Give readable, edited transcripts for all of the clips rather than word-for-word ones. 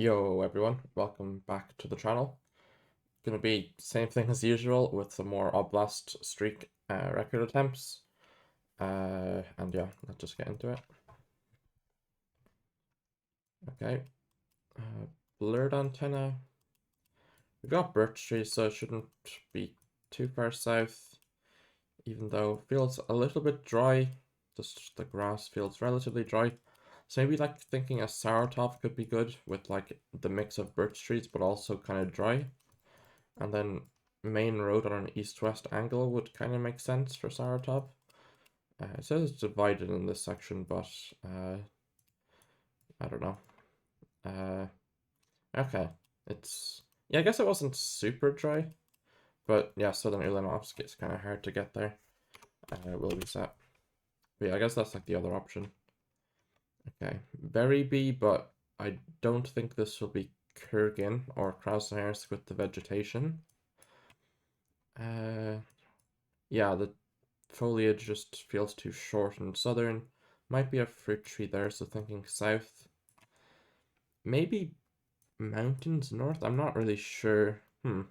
Yo everyone, welcome back to the channel. Gonna be same thing as usual with some more Oblast streak record attempts. And yeah, let's just get into it. Okay, blurred antenna. We got birch trees, so it shouldn't be too far south, even though it feels a little bit dry. Just the grass feels relatively dry. So maybe like thinking a sour top could be good with like the mix of birch trees, but also kind of dry. And then main road on an east-west angle would kind of make sense for Saratop. It says it's divided in this section, but I don't know. Okay, yeah, I guess it wasn't super dry, but yeah, Southern Ulanovsk is kind of hard to get there. Will reset. But yeah, I guess that's like the other option. Okay, Berry Bee, but I don't think this will be Kurgan or Krasnoyarsk with the vegetation. Yeah, the foliage just feels too short and southern. Might be a fruit tree there, so thinking south. Maybe mountains north? I'm not really sure. The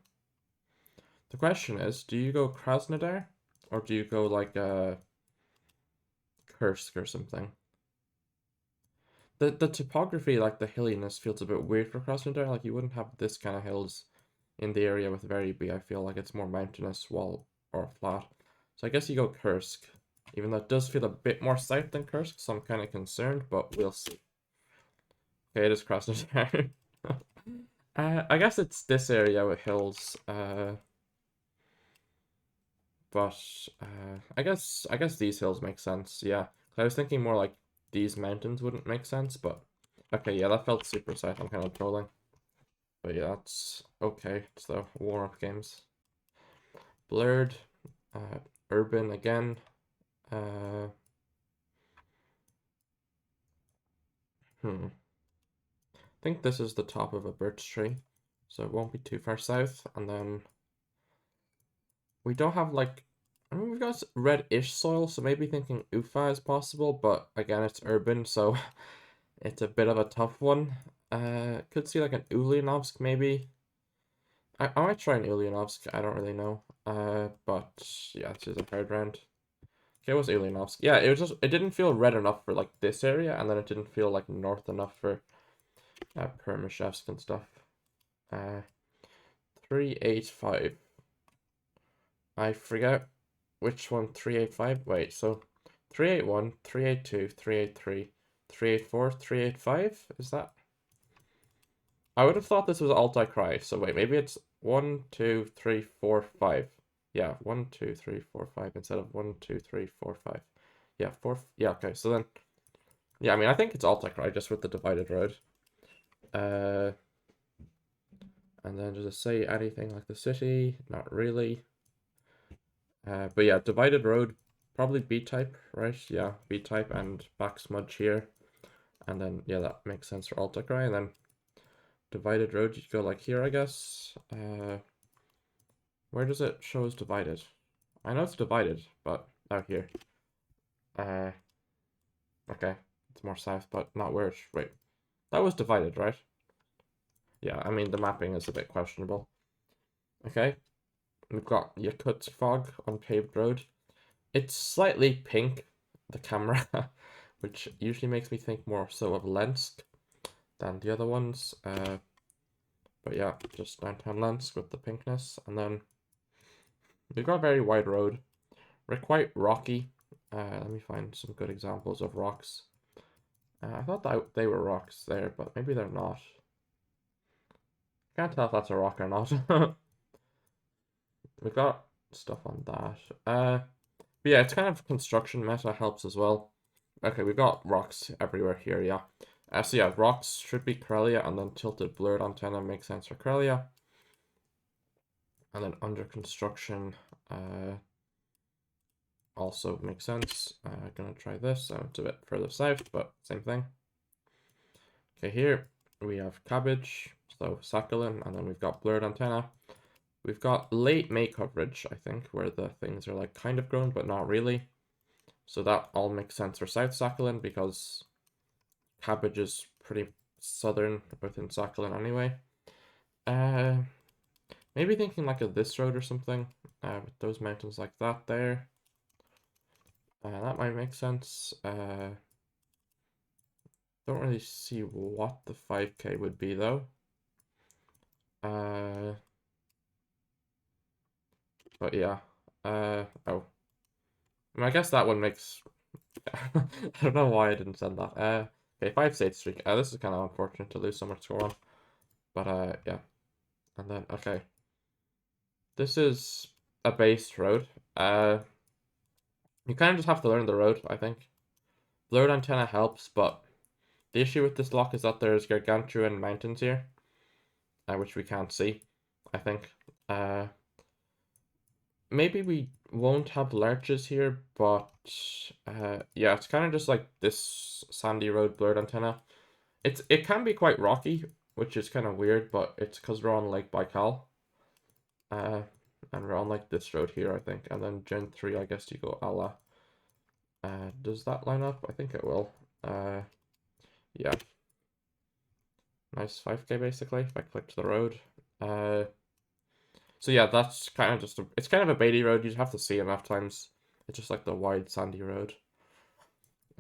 question is, do you go Krasnodar? Or do you go like Kursk or something? The topography, like the hilliness, feels a bit weird for Krasnodar. Like you wouldn't have this kind of hills in the area with Variby. I feel like it's more mountainous wall or flat. So I guess you go Kursk. Even though it does feel a bit more south than Kursk, so I'm kind of concerned, but we'll see. Okay, it is Krasnodar. I guess it's this area with hills. But I guess these hills make sense. Yeah, I was thinking more like these mountains wouldn't make sense, but okay, yeah, that felt super south. I'm kind of trolling, but yeah, that's okay. It's the warm-up games. Blurred, urban again. Uh, I think this is the top of a birch tree, so it won't be too far south. And then we don't have like, I mean, we've got red-ish soil, so maybe thinking Ufa is possible, but again, it's urban, so it's a bit of a tough one. Could see like an Ulyanovsk maybe. I might try an Ulyanovsk, I don't really know. But yeah, this is a third round. Okay, it was Ulyanovsk. Yeah, it didn't feel red enough for like this area, and then it didn't feel like north enough for Permashevsk and stuff. 385. I forget which one 385. Wait, so 381, 382, 383, 384, 385? Is that? I would have thought this was Alt-I-Cry, so wait, maybe it's 1, 2, 3, 4, 5. Yeah, 1, 2, 3, 4, 5 instead of 1, 2, 3, 4, 5. Yeah, 4. Yeah, okay, so then. Yeah, I mean, I think it's Alt-I-Cry just with the divided road. And then does it say anything like the city? Not really. But yeah, divided road, probably B-type, right? Yeah, B-type and back smudge here. And then, yeah, that makes sense for Alt-I-Cry. And then divided road, you go like here, I guess. Where does it show as divided? I know it's divided, but out here. Okay, it's more south, but not where it's, wait. That was divided, right? Yeah, I mean, the mapping is a bit questionable. Okay, we've got Yakutsk Fog on paved road. It's slightly pink, the camera, which usually makes me think more so of Lensk than the other ones. But yeah, just downtown Lensk with the pinkness. And then we've got a very wide road. We're quite rocky. Let me find some good examples of rocks. I thought that they were rocks there, but maybe they're not. Can't tell if that's a rock or not. We've got stuff on that. But yeah, it's kind of construction meta helps as well. Okay, we've got rocks everywhere here, yeah. So yeah, rocks should be Corellia, and then tilted blurred antenna makes sense for Corellia. And then under construction, also makes sense. Gonna try this. It's a bit further south, but same thing. Okay, here we have cabbage, so Sakhalin, and then we've got blurred antenna. We've got late May coverage, I think, where the things are like kind of grown, but not really. So that all makes sense for South Sakhalin because cabbage is pretty southern within Sakhalin anyway. Uh, Maybe thinking like of this road or something, with those mountains like that there. That might make sense. Don't really see what the 5K would be though. But yeah. Oh. I mean, I guess that one makes. I don't know why I didn't send that. Okay, 5 state streak. This is kind of unfortunate to lose so much score on. But yeah. And then okay. This is a base road. You kind of just have to learn the road, I think. The road antenna helps, but the issue with this lock is that there's gargantuan mountains here, which we can't see, I think. Maybe we won't have lurches here, but yeah, it's kind of just like this sandy road blurred antenna. It can be quite rocky, which is kind of weird, but it's because we're on Lake Baikal. And we're on like this road here, I think. And then Gen 3, I guess you go Allah. Does that line up? I think it will. Yeah. Nice 5K basically, if I click to the road. So yeah, that's kind of just it's kind of a baity road. You have to see enough times. It's just like the wide sandy road.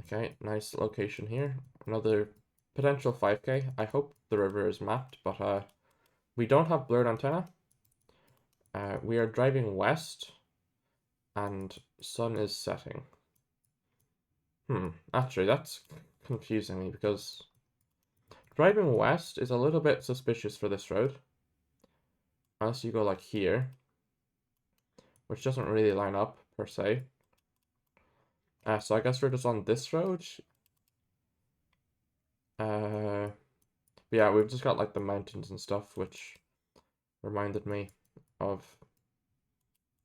Okay, nice location here. Another potential 5K. I hope the river is mapped, but we don't have blurred antenna. We are driving west, and sun is setting. Actually, that's confusing me because driving west is a little bit suspicious for this road. Unless you go like here, which doesn't really line up per se. So I guess we're just on this road. Yeah, we've just got like the mountains and stuff, which reminded me of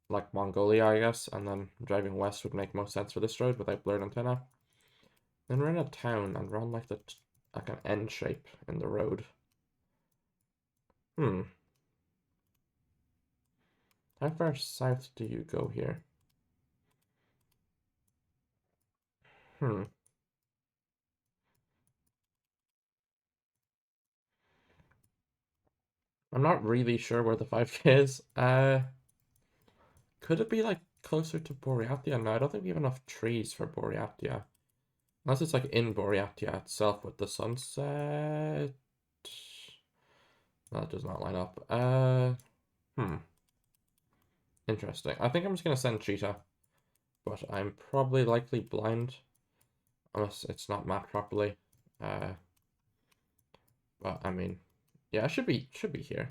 like Mongolia, I guess, and then driving west would make most sense for this road without blurred antenna. Then we're in a town and we're on like like an N shape in the road. How far south do you go here? I'm not really sure where the 5K is. Could it be like closer to Boreatia? No, I don't think we have enough trees for Boreatia. Unless it's like in Boreatia itself with the sunset. That does not line up. Interesting. I think I'm just gonna send Cheetah, but I'm probably likely blind unless it's not mapped properly. But I mean, yeah, it should be here.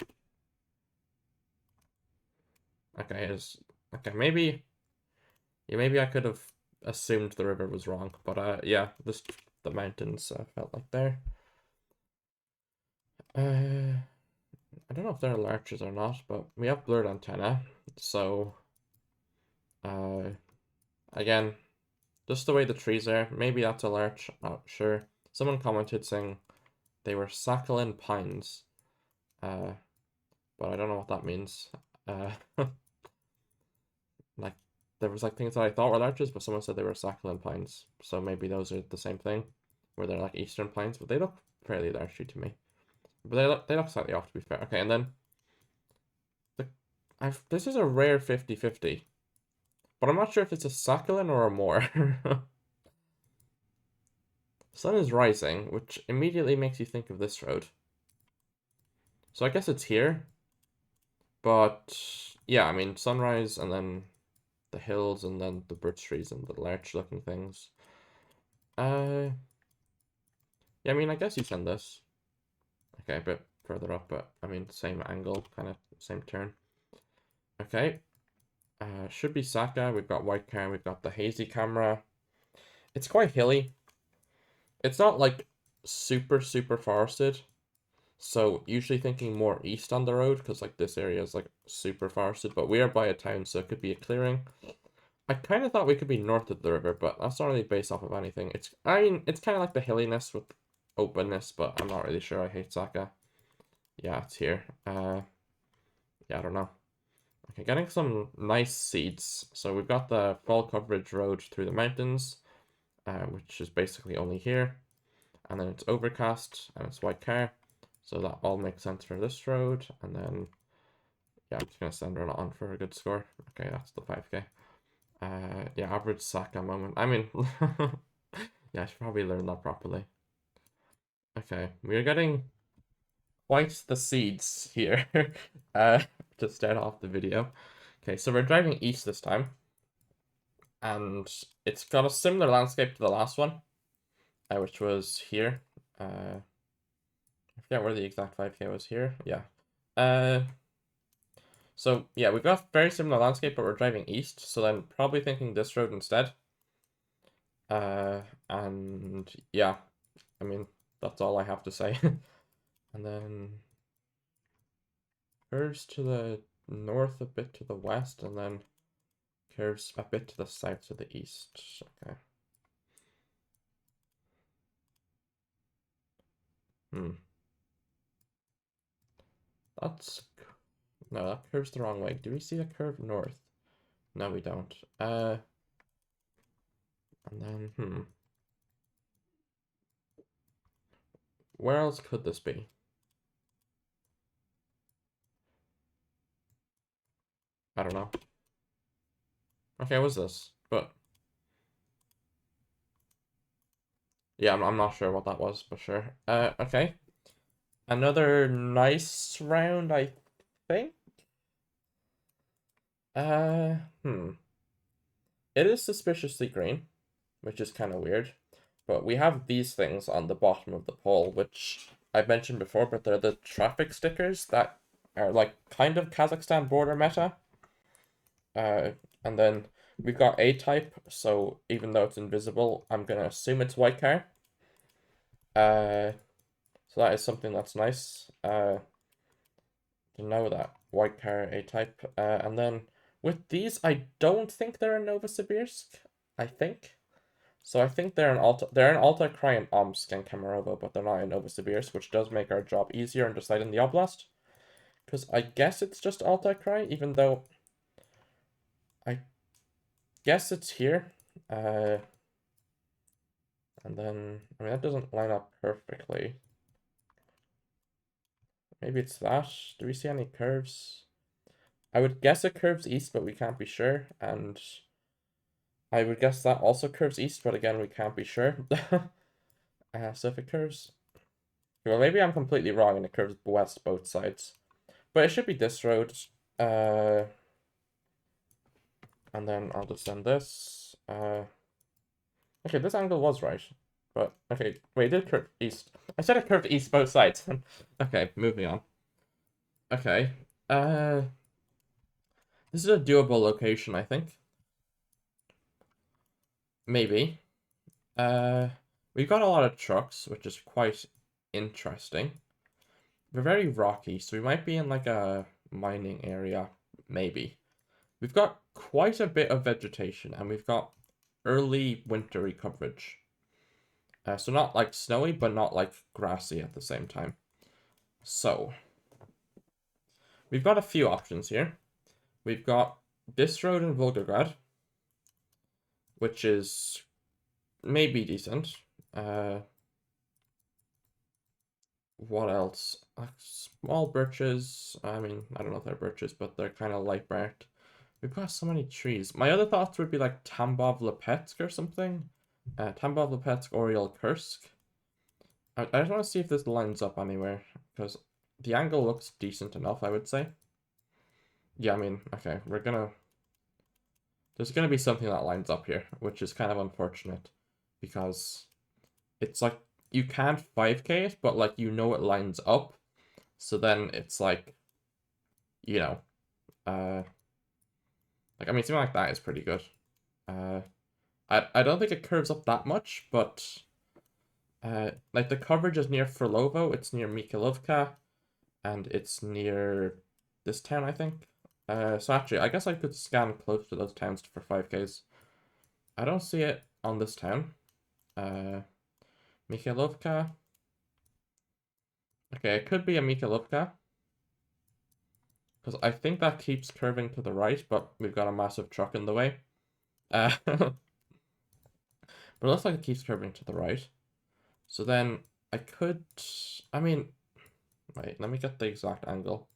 Okay, okay. Maybe I could have assumed the river was wrong, but yeah, the mountains felt like there. I don't know if they're larches or not, but we have blurred antenna, so again, just the way the trees are, maybe that's a larch, not sure. Someone commented saying they were Sakhalin pines, but I don't know what that means. Like there was like things that I thought were larches, but someone said they were Sakhalin pines, so maybe those are the same thing, where they're like eastern pines, but they look fairly larchy to me. But they look slightly off, to be fair. Okay, and then this is a rare 50-50, but I'm not sure if it's a Sakhalin or a Moor. Sun is rising, which immediately makes you think of this road. So I guess it's here. But yeah, I mean, sunrise and then the hills and then the birch trees and the larch looking things. Yeah, I mean, I guess you send this. Okay, a bit further up, but I mean, same angle, kind of same turn. Okay. Should be Saka. We've got white car. We've got the hazy camera. It's quite hilly. It's not like super forested. So usually thinking more east on the road because like this area is like super forested, but we are by a town, so it could be a clearing. I kind of thought we could be north of the river, but that's not really based off of anything. I mean, it's kind of like the hilliness with openness, but I'm not really sure. I hate Saka. Yeah, it's here. Yeah, I don't know. Okay, getting some nice seeds. So we've got the full coverage road through the mountains, which is basically only here. and then it's overcast, and it's white car. So that all makes sense for this road, and then, yeah, I'm just gonna send her on for a good score. Okay, that's the 5k. Yeah, average sack a moment. I mean, yeah, I should probably learn that properly. Okay, we're getting quite the seeds here to start off the video. Okay, so we're driving east this time, and it's got a similar landscape to the last one, which was here. I forget where the exact 5k was here. Yeah. So yeah, we've got very similar landscape, but we're driving east, so then probably thinking this road instead. And yeah, I mean, that's all I have to say. And then curves to the north, a bit to the west, and then curves a bit to the south to the east. Okay. That's... No, that curves the wrong way. Do we see a curve north? No, we don't. And then, where else could this be? I don't know. Okay, what's this? But yeah, I'm not sure what that was, but sure. Okay. Another nice round, I think. Uh, hmm. It is suspiciously green, which is kind of weird. But we have these things on the bottom of the pole, which I've mentioned before, but they're the traffic stickers that are like kind of Kazakhstan border meta. And then we've got A-type, so even though it's invisible, I'm gonna assume it's white car. So that is something that's nice. To know that white car A-type. And then with these, I don't think they're in Novosibirsk. I think. So I think they're in Alta, Krai, and Omsk and Kemerovo, but they're not in Novosibirsk, which does make our job easier on deciding the oblast. Because I guess it's just Alta, Krai, even though I guess it's here. And then, I mean, that doesn't line up perfectly. Maybe it's that. Do we see any curves? I would guess it curves east, but we can't be sure. And I would guess that also curves east, but again, we can't be sure. So if it curves... Well, maybe I'm completely wrong and it curves west both sides. But it should be this road. And then I'll just send this. Okay, this angle was right. But, okay, wait, it did curve east. I said it curved east both sides. Okay, moving on. Okay. This is a doable location, I think. Maybe. We've got a lot of trucks, which is quite interesting. We're very rocky, so we might be in like a mining area, maybe. We've got quite a bit of vegetation, and we've got early wintry coverage. So not like snowy, but not like grassy at the same time. So, we've got a few options here. We've got this road in Volgograd, which is maybe decent. What else? Small birches. I mean, I don't know if they're birches, but they're kind of light barked. We've got so many trees. My other thoughts would be like Tambov Lepetsk or something. Tambov Lepetsk, Oriel Kursk. I just want to see if this lines up anywhere, because the angle looks decent enough, I would say. Yeah, I mean, okay, there's gonna be something that lines up here, which is kind of unfortunate, because it's like, you can't 5k it, but like, you know it lines up, so then it's like, you know, like, I mean, something like that is pretty good. I don't think it curves up that much, but like the coverage is near Furlovo, it's near Mikhailovka, and it's near this town, I think. So actually, I guess I could scan close to those towns for 5Ks. I don't see it on this town. Mikhailovka. Okay, it could be a Mikhailovka. Because I think that keeps curving to the right, but we've got a massive truck in the way. But it looks like it keeps curving to the right. So then I could, I mean, wait, let me get the exact angle.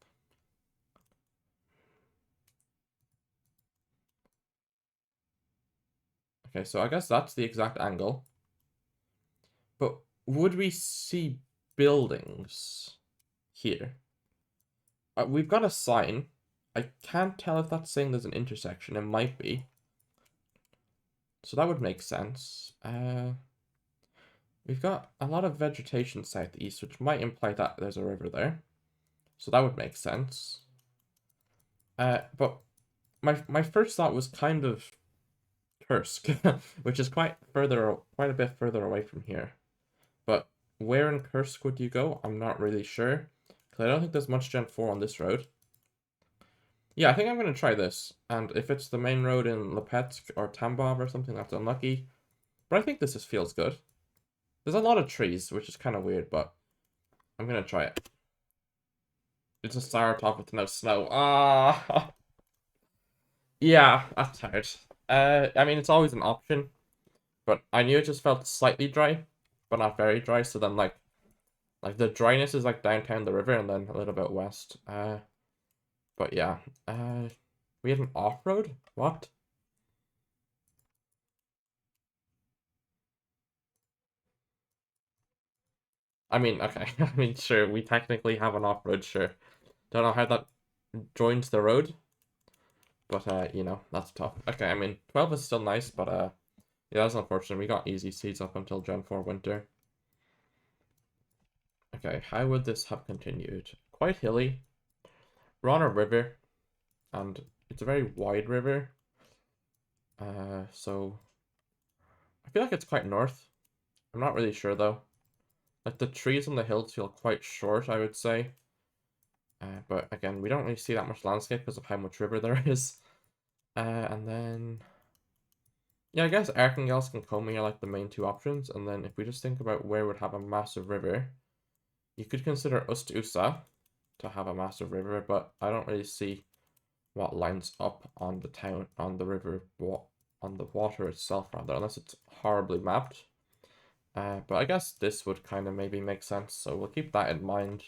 Okay, so I guess that's the exact angle. But would we see buildings here? We've got a sign. I can't tell if that's saying there's an intersection. It might be. So that would make sense. We've got a lot of vegetation southeast, which might imply that there's a river there. So that would make sense. But my first thought was kind of Kursk, which is quite a bit further away from here. But where in Kursk would you go? I'm not really sure. Because I don't think there's much Gen 4 on this road. Yeah, I think I'm going to try this. And if it's the main road in Lepetsk or Tambov or something, that's unlucky. But I think this just feels good. There's a lot of trees, which is kind of weird, but I'm going to try it. It's a sour top with no snow. Ah, yeah, that's hard. I mean, it's always an option, but I knew it just felt slightly dry, but not very dry. So then, like the dryness is like downtown the river and then a little bit west. But yeah, we had an off-road? What? I mean, okay. I mean, sure, we technically have an off-road, sure. Don't know how that joins the road, but you know, that's tough. Okay, I mean, 12 is still nice, but yeah, that's unfortunate. We got easy seeds up until Gen 4 winter. Okay, how would this have continued? Quite hilly. We're on a river, and it's a very wide river. So I feel like it's quite north. I'm not really sure though. Like the trees on the hills feel quite short, I would say. But again, we don't really see that much landscape because of how much river there is. And then, yeah, I guess Archangels and Comey are like the main two options. And then if we just think about where would have a massive river, you could consider Ust-Usa to have a massive river, but I don't really see what lines up on the town, on the river, on the water itself, rather, unless it's horribly mapped. But I guess this would kind of maybe make sense, so we'll keep that in mind.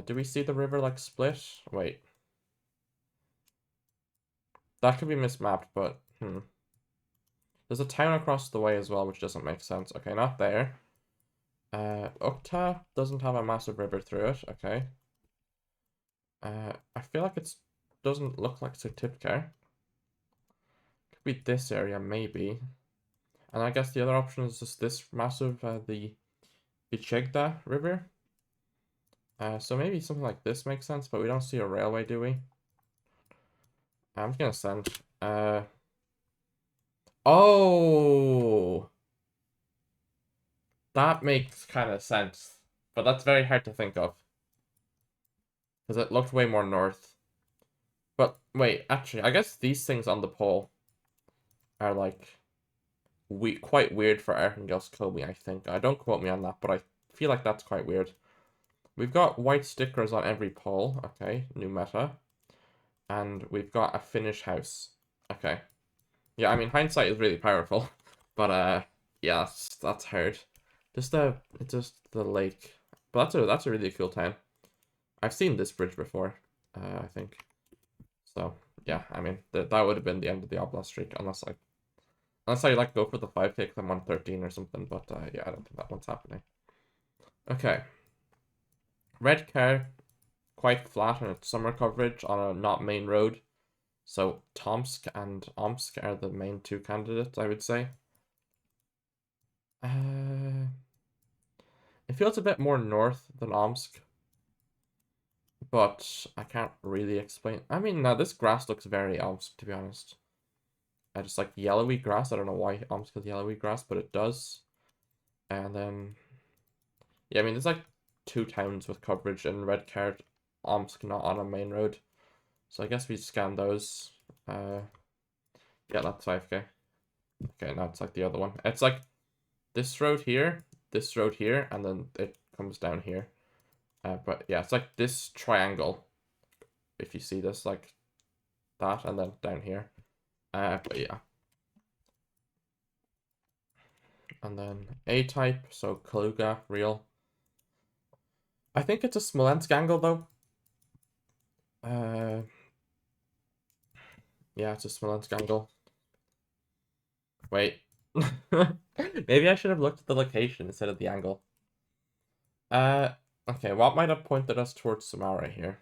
Do we see the river like split? Wait. That could be mismapped, but there's a town across the way as well, which doesn't make sense. Okay, not there. Ukta doesn't have a massive river through it. Okay. I feel like it doesn't look like Sutipka. Could be this area, maybe. And I guess the other option is just this massive, the Vichegda River. So maybe something like this makes sense, but we don't see a railway, do we? I'm just gonna send. Oh, that makes kind of sense, but that's very hard to think of because it looked way more north. But wait, actually, I guess these things on the pole are like quite weird for Archangelsk Kobe, I think. I don't quote me on that, but I feel like that's quite weird. We've got white stickers on every pole. Okay, new meta. And we've got a Finnish house. Okay. Yeah, I mean, hindsight is really powerful. But, yeah, that's hard. Just the lake. But that's a really cool town. I've seen this bridge before, I think. So, yeah, I mean, that would have been the end of the Oblast streak, unless I, like, go for the 5K, I'm on 13 or something, but, yeah, I don't think that one's happening. Okay. Red car, quite flat in its summer coverage on a not main road. So Tomsk and Omsk are the main two candidates, I would say. Uh, it feels a bit more north than Omsk, but I can't really explain. I mean, now this grass looks very Omsk, to be honest. I just like yellowy grass. I don't know why Omsk has yellowy grass, but it does. And then, yeah, I mean, there's like two towns with coverage in red card, Omsk not on a main road. So I guess we scan those. Yeah, that's 5K. Okay, now it's like the other one. It's like this road here, and then it comes down here. But yeah, it's like this triangle. If you see this, like that, and then down here. But yeah. And then A-type, so Kaluga, real. I think it's a Smolensk angle, though. Yeah, it's a Smolensk angle. Wait. Maybe I should have looked at the location instead of the angle. Okay, what might have pointed us towards Samara here?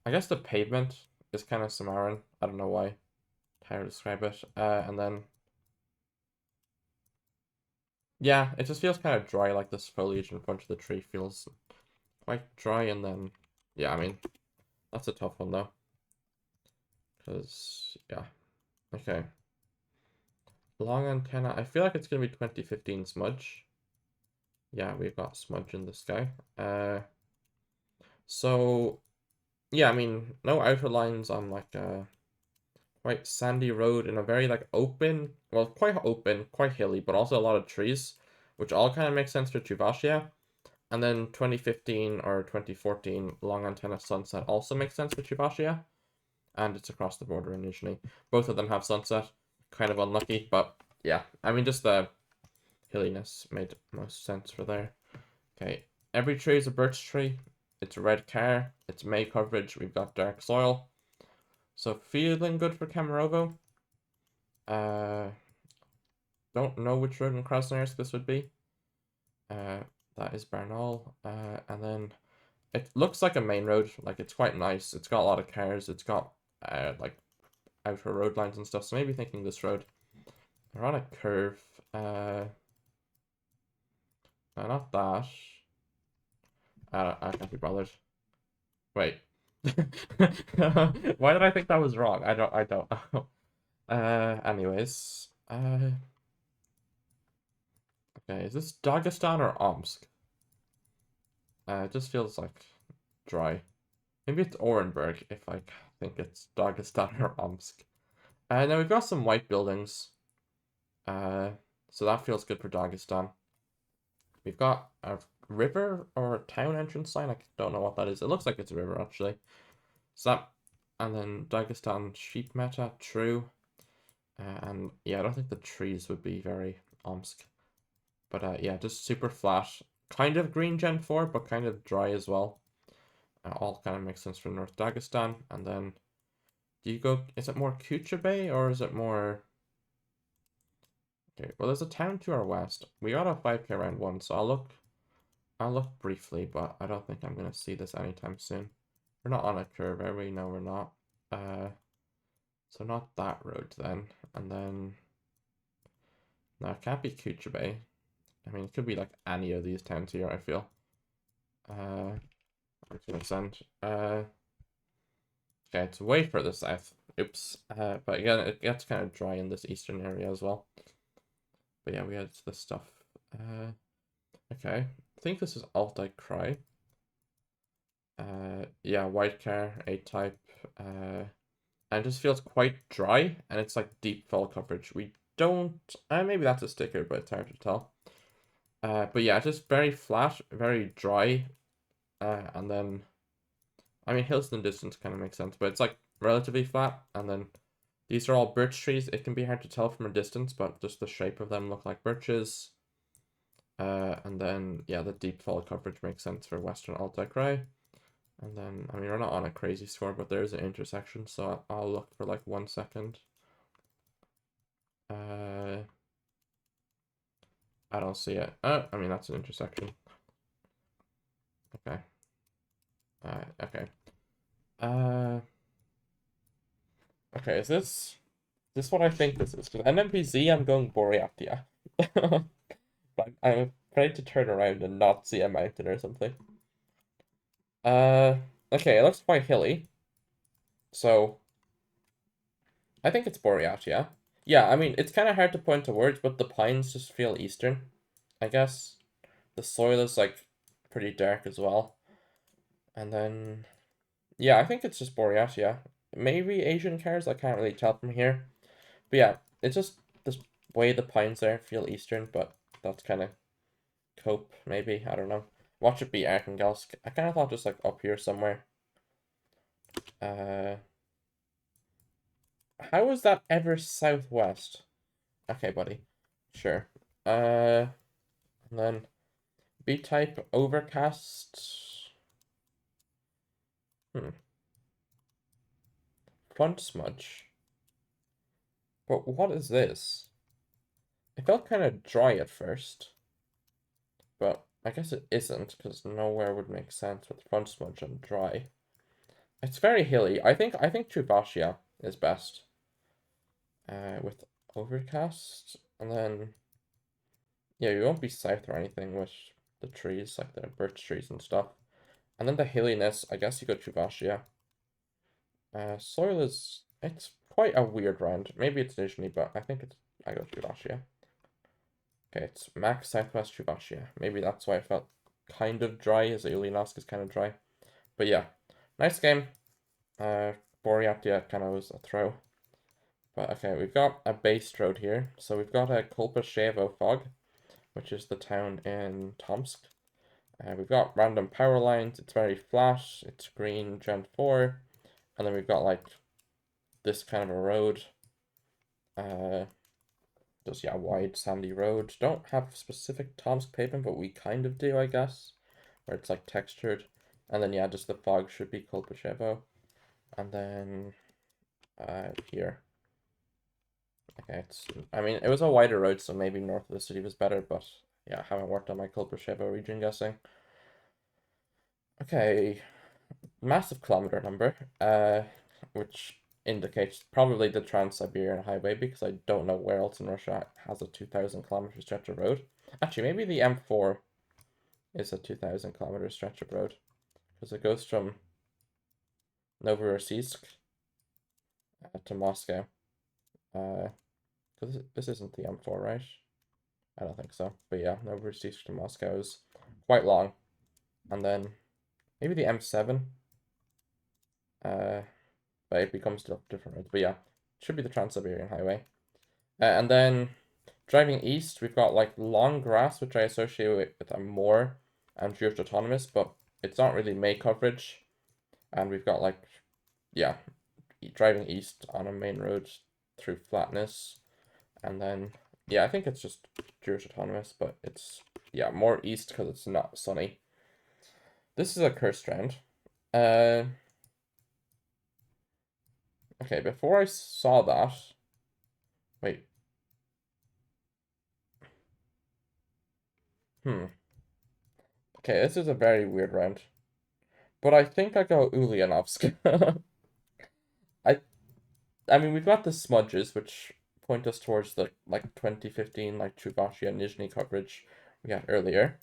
I guess the pavement is kind of Samaran. I don't know why. How to describe it. And then... Yeah, it just feels kind of dry, like this foliage in front of the tree feels quite dry, and then... Yeah, I mean, that's a tough one, though. Because, yeah. Okay. Long antenna. I feel like it's going to be 2015 smudge. Yeah, we've got smudge in the sky. So, yeah, I mean, no outer lines on, like, a quite sandy road in a very, like, open... Well, quite open, quite hilly, but also a lot of trees, which all kind of makes sense for Chuvashia. And then 2015 or 2014 long antenna sunset also makes sense for Chuvashia. And it's across the border initially. Both of them have sunset. Kind of unlucky, but yeah. I mean, just the hilliness made most sense for there. Okay, every tree is a birch tree. It's a red car. It's May coverage. We've got dark soil. So feeling good for Kemerovo. Don't know which road in Krasnoyarsk this would be. That is Bernal. And then it looks like a main road. Like, it's quite nice. It's got a lot of cars. It's got like outer road lines and stuff. So maybe thinking this road. We're on a curve. No, not that. I can't be bothered. Wait. Why did I think that was wrong? I don't know. Anyways. Okay, is this Dagestan or Omsk? It just feels like dry. Maybe it's Orenburg if I think it's Dagestan or Omsk. Now we've got some white buildings. So that feels good for Dagestan. We've got a river or a town entrance sign. I don't know what that is. It looks like it's a river, actually. So that, and then Dagestan sheep meta, true. And yeah, I don't think the trees would be very Omsk. But yeah, just super flat. Kind of green Gen 4, but kind of dry as well. All kind of makes sense for North Dagestan. And then, do you go, is it more Kuchebe or is it more... Okay, well, there's a town to our west. We got a 5k round one, so I'll look briefly, but I don't think I'm gonna see this anytime soon. We're not on a curve, are we? No, we're not. So not that road then. And then, no, it can't be Kuchebe. I mean, it could be like any of these towns here, I feel. I'm gonna send. Okay, it's way further south. Oops. But again, it gets kind of dry in this eastern area as well. But yeah, we had this stuff. Okay. I think this is Altai Cry. Yeah, white car, A-type. And it just feels quite dry, and it's like deep fall coverage. We don't... maybe that's a sticker, but it's hard to tell. But yeah, just very flat, very dry. And then... I mean, hills in the distance kind of makes sense, but it's like relatively flat. And then these are all birch trees. It can be hard to tell from a distance, but just the shape of them look like birches. And then, yeah, the deep fall coverage makes sense for Western Altai Cry. And then, I mean, we're not on a crazy score, but there's an intersection, so I'll look for like 1 second. I don't see it. I mean, that's an intersection. Okay. Okay. Okay, is this what I think this is? Because NMPZ, I'm going Boreatia. But I'm afraid to turn around and not see a mountain or something. Okay, it looks quite hilly. So, I think it's Boreatia. Yeah, I mean, it's kind of hard to point to words, but the pines just feel eastern, I guess. The soil is, like, pretty dark as well. And then, yeah, I think it's just Boreatia. Maybe Asian cars, I can't really tell from here. But yeah, it's just this way the pines there feel eastern, but that's kind of cope, maybe. I don't know. Watch it be Arkangelsk. I kind of thought just, like, up here somewhere. How is that ever southwest? Okay, buddy. Sure. And then B-type overcast. Hmm. Front smudge. But what is this? It felt kind of dry at first, but I guess it isn't because nowhere would make sense with front smudge and dry. It's very hilly. I think Chubashia is best. With overcast, and then yeah, you won't be south or anything with the trees like the birch trees and stuff. And then the hilliness, I guess you go Chubashia. Soil is it's quite a weird round. Maybe it's Nizhny, but I go Chubashia. Okay, it's max southwest Chubashia. Maybe that's why I felt kind of dry, as Ulyanovsk is kind of dry. But yeah, nice game. Boryatia kind of was a throw. But okay, we've got a base road here. So we've got a Kolpashevo Fog, which is the town in Tomsk. We've got random power lines. It's very flat. It's green Gen 4. And then we've got like this kind of a road. Just yeah, wide sandy road. Don't have specific Tomsk pavement, but we kind of do, I guess. Where it's like textured. And then yeah, just the fog should be Kolpashevo. And then here. Okay, I mean, it was a wider road, so maybe north of the city was better, but yeah, I haven't worked on my Kolpashevo region guessing. Okay, massive kilometer number, which indicates probably the Trans-Siberian Highway, because I don't know where else in Russia has a 2,000-kilometer stretch of road. Actually, maybe the M4 is a 2,000-kilometer stretch of road, because it goes from Novorossiysk to Moscow. Because this isn't the M4, right? I don't think so. But yeah, Novorossiysk to Moscow is quite long. And then maybe the M7. But it becomes different roads. But yeah, it should be the Trans-Siberian Highway. And then driving east, we've got like long grass, which I associate with a more and Jewish autonomous, but it's not really May coverage. And we've got like, yeah, driving east on a main road through flatness. And then, yeah, I think it's just Jewish autonomous, but it's, yeah, more east because it's not sunny. This is a cursed round. Okay, before I saw that, wait. Okay, this is a very weird round. But I think I go Ulyanovsk. I I mean, we've got the smudges, which point us towards the like 2015 like Chuvashia and Nizhny coverage we had earlier.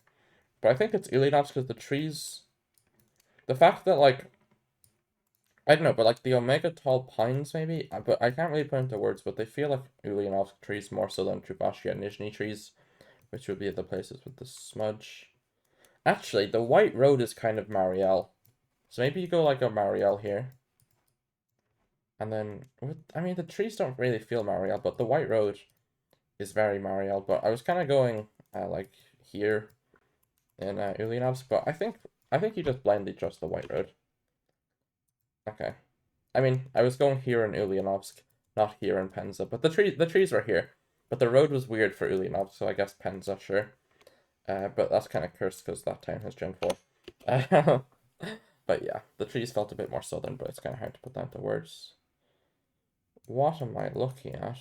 But I think it's Ulyanovsk because the trees, the fact that like I don't know, but like the Omega tall pines maybe, but I can't really put into words, but they feel like Ulyanovsk trees more so than Chuvashia and Nizhny trees, which would be the places with the smudge. Actually, the white road is kind of Marielle. So maybe you go like a Marielle here. And then, I mean, the trees don't really feel Marielle, but the white road is very Marielle. But I was kind of going like here in Ulyanovsk, but I think you just blindly trust the white road. Okay. I mean, I was going here in Ulyanovsk, not here in Penza, but the trees were here. But the road was weird for Ulyanovsk, so I guess Penza, sure. But that's kind of cursed because that town has Gen 4. But yeah, the trees felt a bit more southern, but it's kind of hard to put that into words. What am I looking at?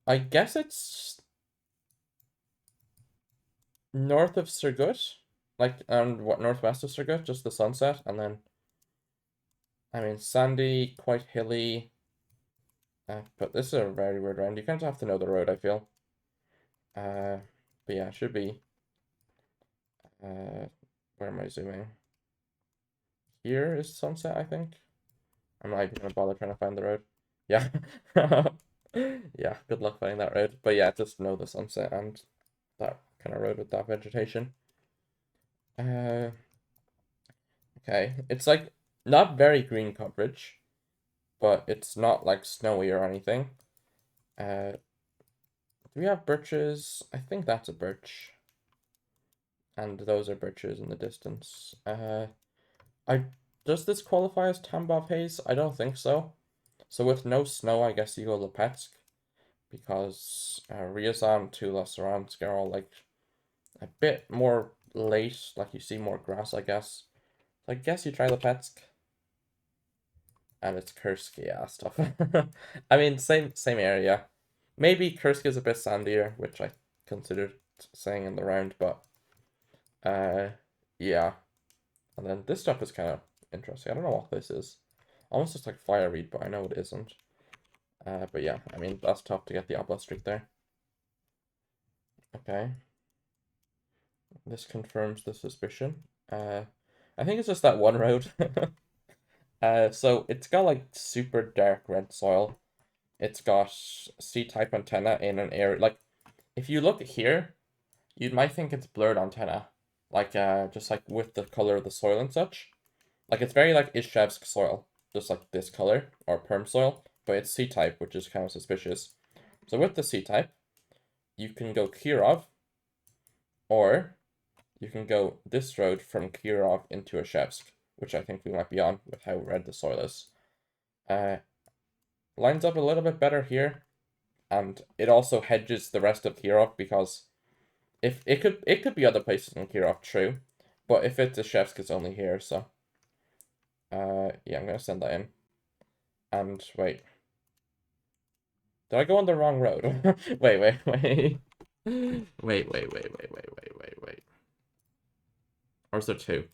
I guess it's north of Surgut, like and what northwest of Surgut, just the sunset, and then I mean sandy, quite hilly. But this is a very weird round. You kind of have to know the road, I feel. But yeah, it should be. Where am I zooming? Here is sunset, I think. I'm not even gonna bother trying to find the road. Yeah. Yeah, good luck finding that road. But yeah, just know the sunset and that kind of road with that vegetation. Uh, okay. It's like not very green coverage, but it's not like snowy or anything. Do we have birches? I think that's a birch. And those are birches in the distance. I does this qualify as Tambov haze? I don't think so. So with no snow, I guess you go Lipetsk, because Ryazan, Tula, Saransk are all like a bit more late, like you see more grass, I guess. So I guess you try Lipetsk. And it's Kursk, yeah, stuff. I mean, same area. Maybe Kursk is a bit sandier, which I considered saying in the round, but uh, yeah. And then this stuff is kind of interesting. I don't know what this is. Almost just like fire read, but I know it isn't. But yeah, I mean, that's tough to get the Oblast streak there. Okay. This confirms the suspicion. I think it's just that one road. So it's got like super dark red soil. It's got C-type antenna in an area. Like, if you look here, you might think it's blurred antenna. Like, just like with the color of the soil and such. Like, it's very like Ishevsk soil. Just like this color, or perm soil. But it's C-type, which is kind of suspicious. So with the C-type, you can go Kirov, or you can go this road from Kirov into Ishevsk, which I think we might be on with how red the soil is. Lines up a little bit better here, and it also hedges the rest of Kirov because if it could be other places in Kirov, true, but if it's Ishevsk, it's only here. So yeah, I'm gonna send that in. And wait, did I go on the wrong road? Wait. Wait. Or is there two?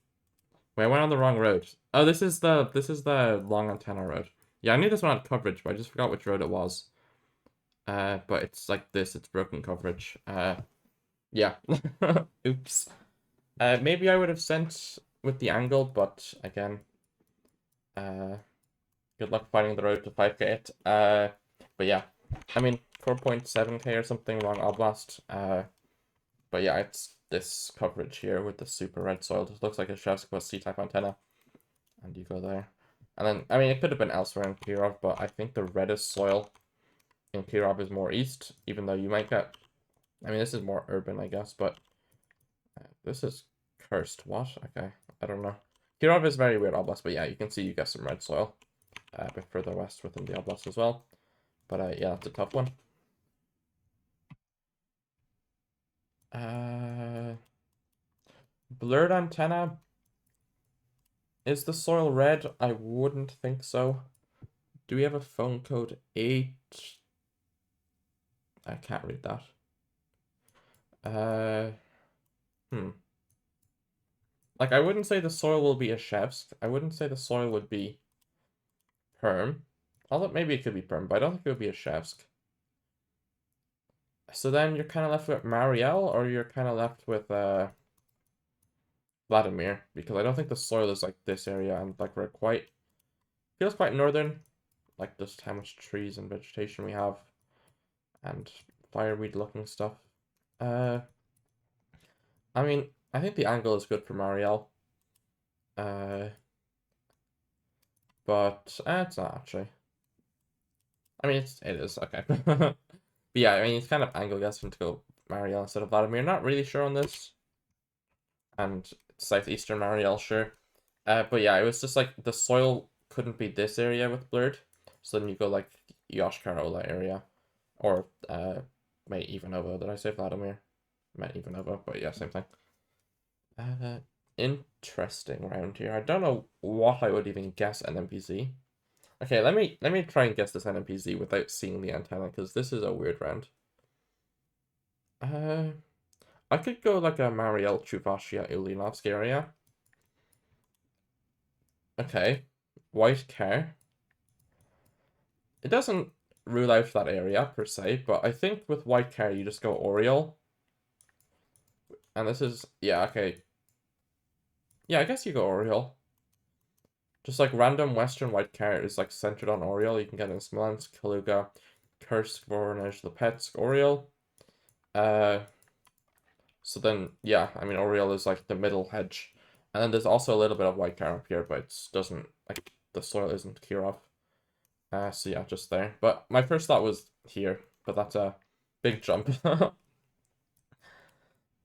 Wait, I went on the wrong road. Oh, this is the long antenna road. Yeah, I knew this one had coverage, but I just forgot which road it was. But it's like this, it's broken coverage. Yeah. Oops. Maybe I would have sent with the angle, but again, good luck finding the road to 5k it. But yeah, I mean 4.7k or something wrong Oblast. But yeah, it's this coverage here with the super red soil. It looks like a Shevsky C-type antenna, and you go there. And then, I mean, it could have been elsewhere in Kirov, but I think the reddest soil in Kirov is more east, even though you might get. I mean, this is more urban, I guess, but this is cursed. What? Okay, I don't know. Kirov is very weird oblast, but yeah, you can see you get some red soil a bit further west within the oblast as well. But yeah, it's a tough one. Blurred antenna. Is the soil red? I wouldn't think so. Do we have a phone code 8? I can't read that. Like, I wouldn't say the soil will be a Shevsk. I wouldn't say the soil would be Perm. Although maybe it could be Perm, but I don't think it would be a Shevsk. So then you're kind of left with Mariel, or you're kind of left with Vladimir, because I don't think the soil is like this area, and like we're quite feels quite northern, like just how much trees and vegetation we have, and fireweed looking stuff. I mean, I think the angle is good for Mariel. But it's not actually. I mean, it is okay. But yeah, I mean, it's kind of angle guessing to go Mariel instead of Vladimir. Not really sure on this. And southeastern Mariel, sure. But yeah, it was just like the soil couldn't be this area with blurred. So then you go like Yoshkarola area. Or May Ivanova. Did I say Vladimir? Met Ivanova, but yeah, same thing. Interesting round here. I don't know what I would even guess an NPC. Okay, let me try and guess this NPC without seeing the antenna, because this is a weird round. I could go like a Mariel Chuvashia Ulyanovsk area. Okay. White car. It doesn't rule out that area per se, but I think with white car you just go Oriole. And this is yeah, okay. Yeah, I guess you go Oriole. Just like random Western white car is like centered on Oriole. You can get in Smolensk, Kaluga, Kursk, Voronezh, Lipetsk, Oriole. So then, yeah, I mean, Oriole is like the middle hedge. And then there's also a little bit of white car up here, but it doesn't, like, the soil isn't Kirov. So yeah, just there. But my first thought was here, but that's a big jump.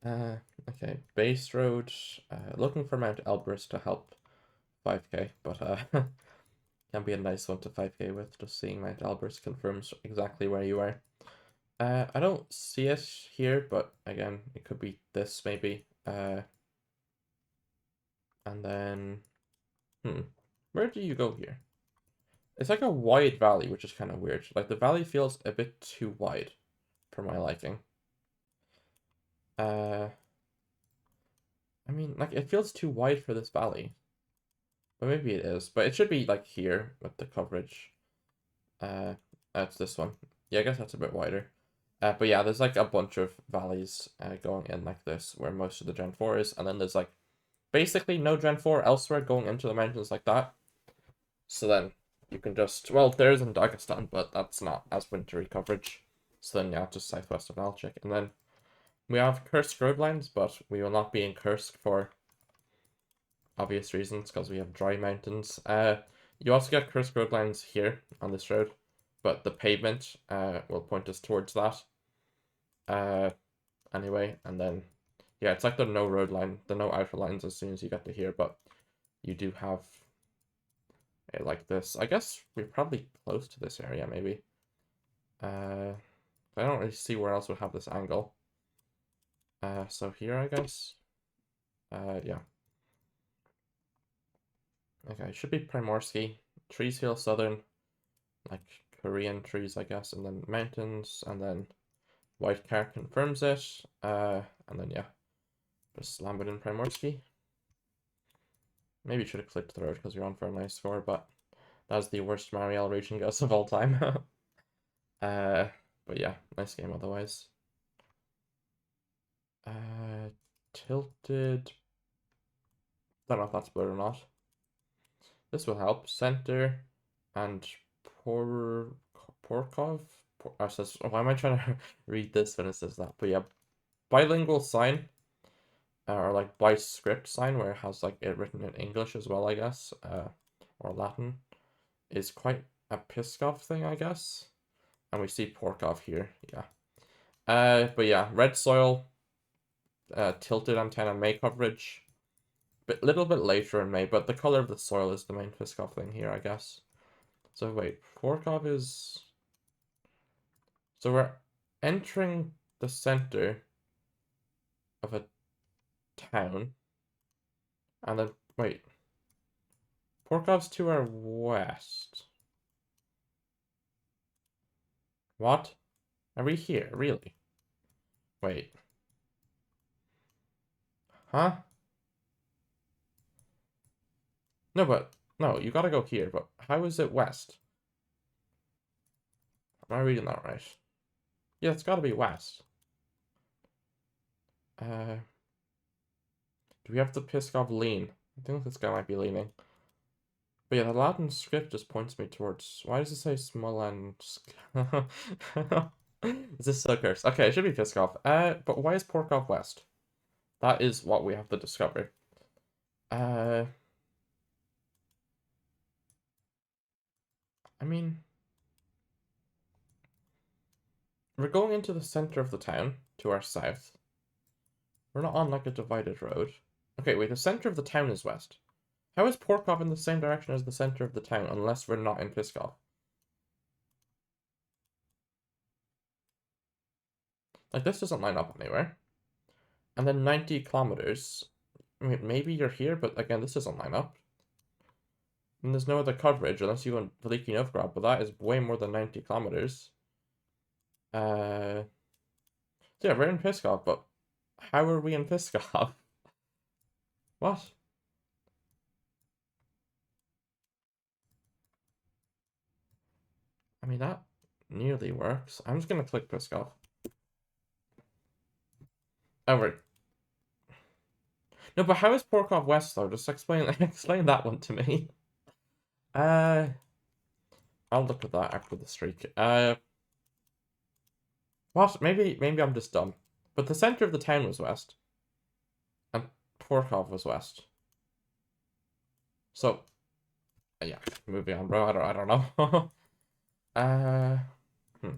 Okay, base road. Looking for Mount Elbrus to help 5k, but Can be a nice one to 5k with, just seeing Mount Elbrus confirms exactly where you are. I don't see it here, but again, it could be this maybe. And then, where do you go here? It's like a wide valley, which is kind of weird. Like the valley feels a bit too wide for my liking. I mean, like it feels too wide for this valley, but maybe it is. But it should be like here with the coverage. That's this one. Yeah, I guess that's a bit wider. But yeah, there's like a bunch of valleys going in like this, where most of the Gen 4 is, and then there's like basically no Gen 4 elsewhere going into the mountains like that. So then you can just, well, there's in Dagestan, but that's not as wintry coverage. So then yeah, just southwest of Nalchik. And then we have Kursk road lines, but we will not be in Kursk for obvious reasons, because we have dry mountains. You also get Kursk road lines here on this road, but the pavement will point us towards that. Anyway, and then yeah, it's like the no road line, the no outer lines as soon as you get to here, but you do have it like this. I guess we're probably close to this area, maybe. I don't really see where else would have this angle. So here, I guess. Yeah. Okay, it should be Primorsky. Trees Hill Southern, like Korean trees, I guess, and then mountains, and then White Car confirms it. And then yeah, just slam it in Primorsky. Maybe you should have clicked the road because you're on for a nice score, but that's the worst Marielle region guess of all time. But yeah, nice game otherwise. Tilted. Don't know if that's blurred or not. This will help. Center and Porkov. Why am I trying to read this when it says that? But yeah, bilingual sign, or like bi-script sign, where it has like it written in English as well, I guess, or Latin, is quite a Piskov thing, I guess. And we see Porkov here, yeah. But yeah, red soil, tilted antenna May coverage. But little bit later in May, but the color of the soil is the main Piskov thing here, I guess. So wait, Porkov is... So we're entering the center of a town. And then, wait. Porkov's to our west. What? Are we here? Really? Wait. Huh? No, but... No, you gotta go here, but how is it west? Am I reading that right? Yeah, it's gotta be west. Do we have the Piskov lean? I think this guy might be leaning. But yeah, the Latin script just points me towards... Why does it say Smolensk? Is this so cursed? Okay, it should be Piskov. But why is Porkov west? That is what we have to discover. I mean... We're going into the center of the town, to our south. We're not on like a divided road. Okay, wait, the center of the town is west. How is Porkov in the same direction as the center of the town, unless we're not in Piskov? Like, this doesn't line up anywhere. And then 90 kilometers. I mean, maybe you're here, but again, this doesn't line up. And there's no other coverage unless you go in Veliki Novgorod, but that is way more than 90 kilometers. Yeah, we're in Piskov, but how are we in Piskov? What? I mean, that nearly works. I'm just gonna click Piskov. Oh, right. No, but how is Porkov west, though? Just explain explain that one to me. Uh, I'll look at that after the streak. What? Maybe I'm just dumb. But the center of the town was west. And Porkov was west. So, yeah, moving on, bro. I don't know. uh, hmm.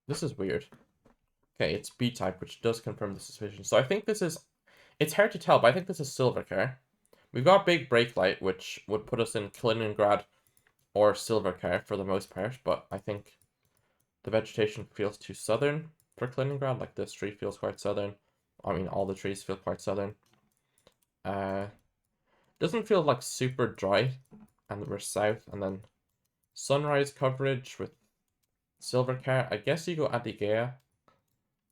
This is weird. Okay, it's B-type, which does confirm the suspicion. So I think this is... It's hard to tell, but I think this is Silvercare. We've got Big Brake Light, which would put us in Kaliningrad or Silvercar for the most part, but I think the vegetation feels too southern for Kaliningrad. Like this tree feels quite southern. I mean, all the trees feel quite southern. Doesn't feel like super dry, and we're south, and then sunrise coverage with Silvercar. I guess you go Adigea,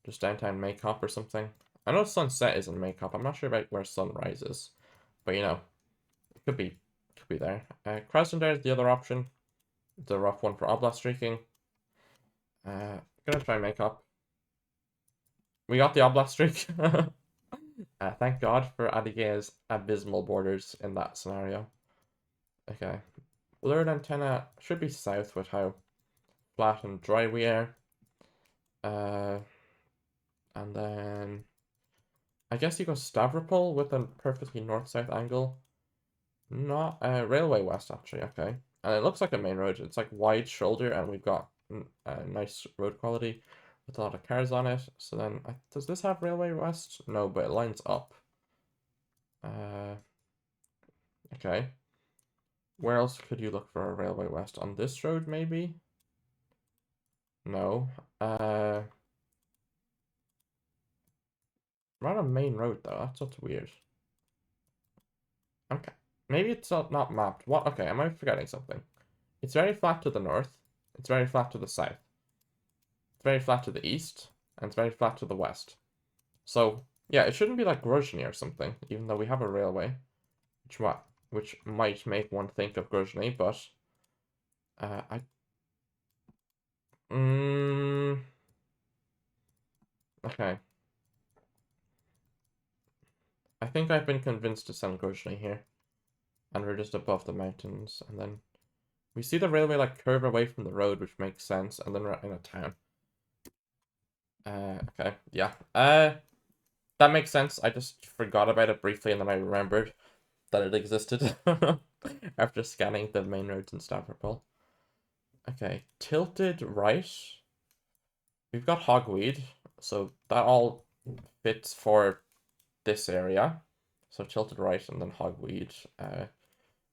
just downtown Maycop or something. I know sunset is in Maycop. I'm not sure about where sunrise is, but you know, it could be there. Krasnodar is the other option. It's a rough one for Oblast streaking. Gonna try Maycop. We got the Oblast streak. Thank God for Adigea's abysmal borders in that scenario. Okay. Blurred antenna should be south with how flat and dry we are. And then I guess you go Stavropol with a perfectly north-south angle. Not railway west actually, okay. And it looks like a main road. It's like wide shoulder and we've got nice road quality with a lot of cars on it. So then does this have railway west? No, but it lines up. Okay. Where else could you look for a railway west? On this road maybe? No. We're on a main road though. That's what's weird. Okay. Maybe it's not mapped. What? Okay, am I forgetting something? It's very flat to the north. It's very flat to the south. It's very flat to the east. And it's very flat to the west. So, yeah, it shouldn't be like Grozny or something, even though we have a railway. Which might make one think of Grozny, but... Okay. I think I've been convinced to send Grozny here. And we're just above the mountains, and then... We see the railway like curve away from the road, which makes sense, and then we're in a town. Okay, yeah. That makes sense. I just forgot about it briefly, and then I remembered that it existed after scanning the main roads in Stavropol. Okay, tilted right. We've got hogweed, so that all fits for this area. So tilted right and then hogweed.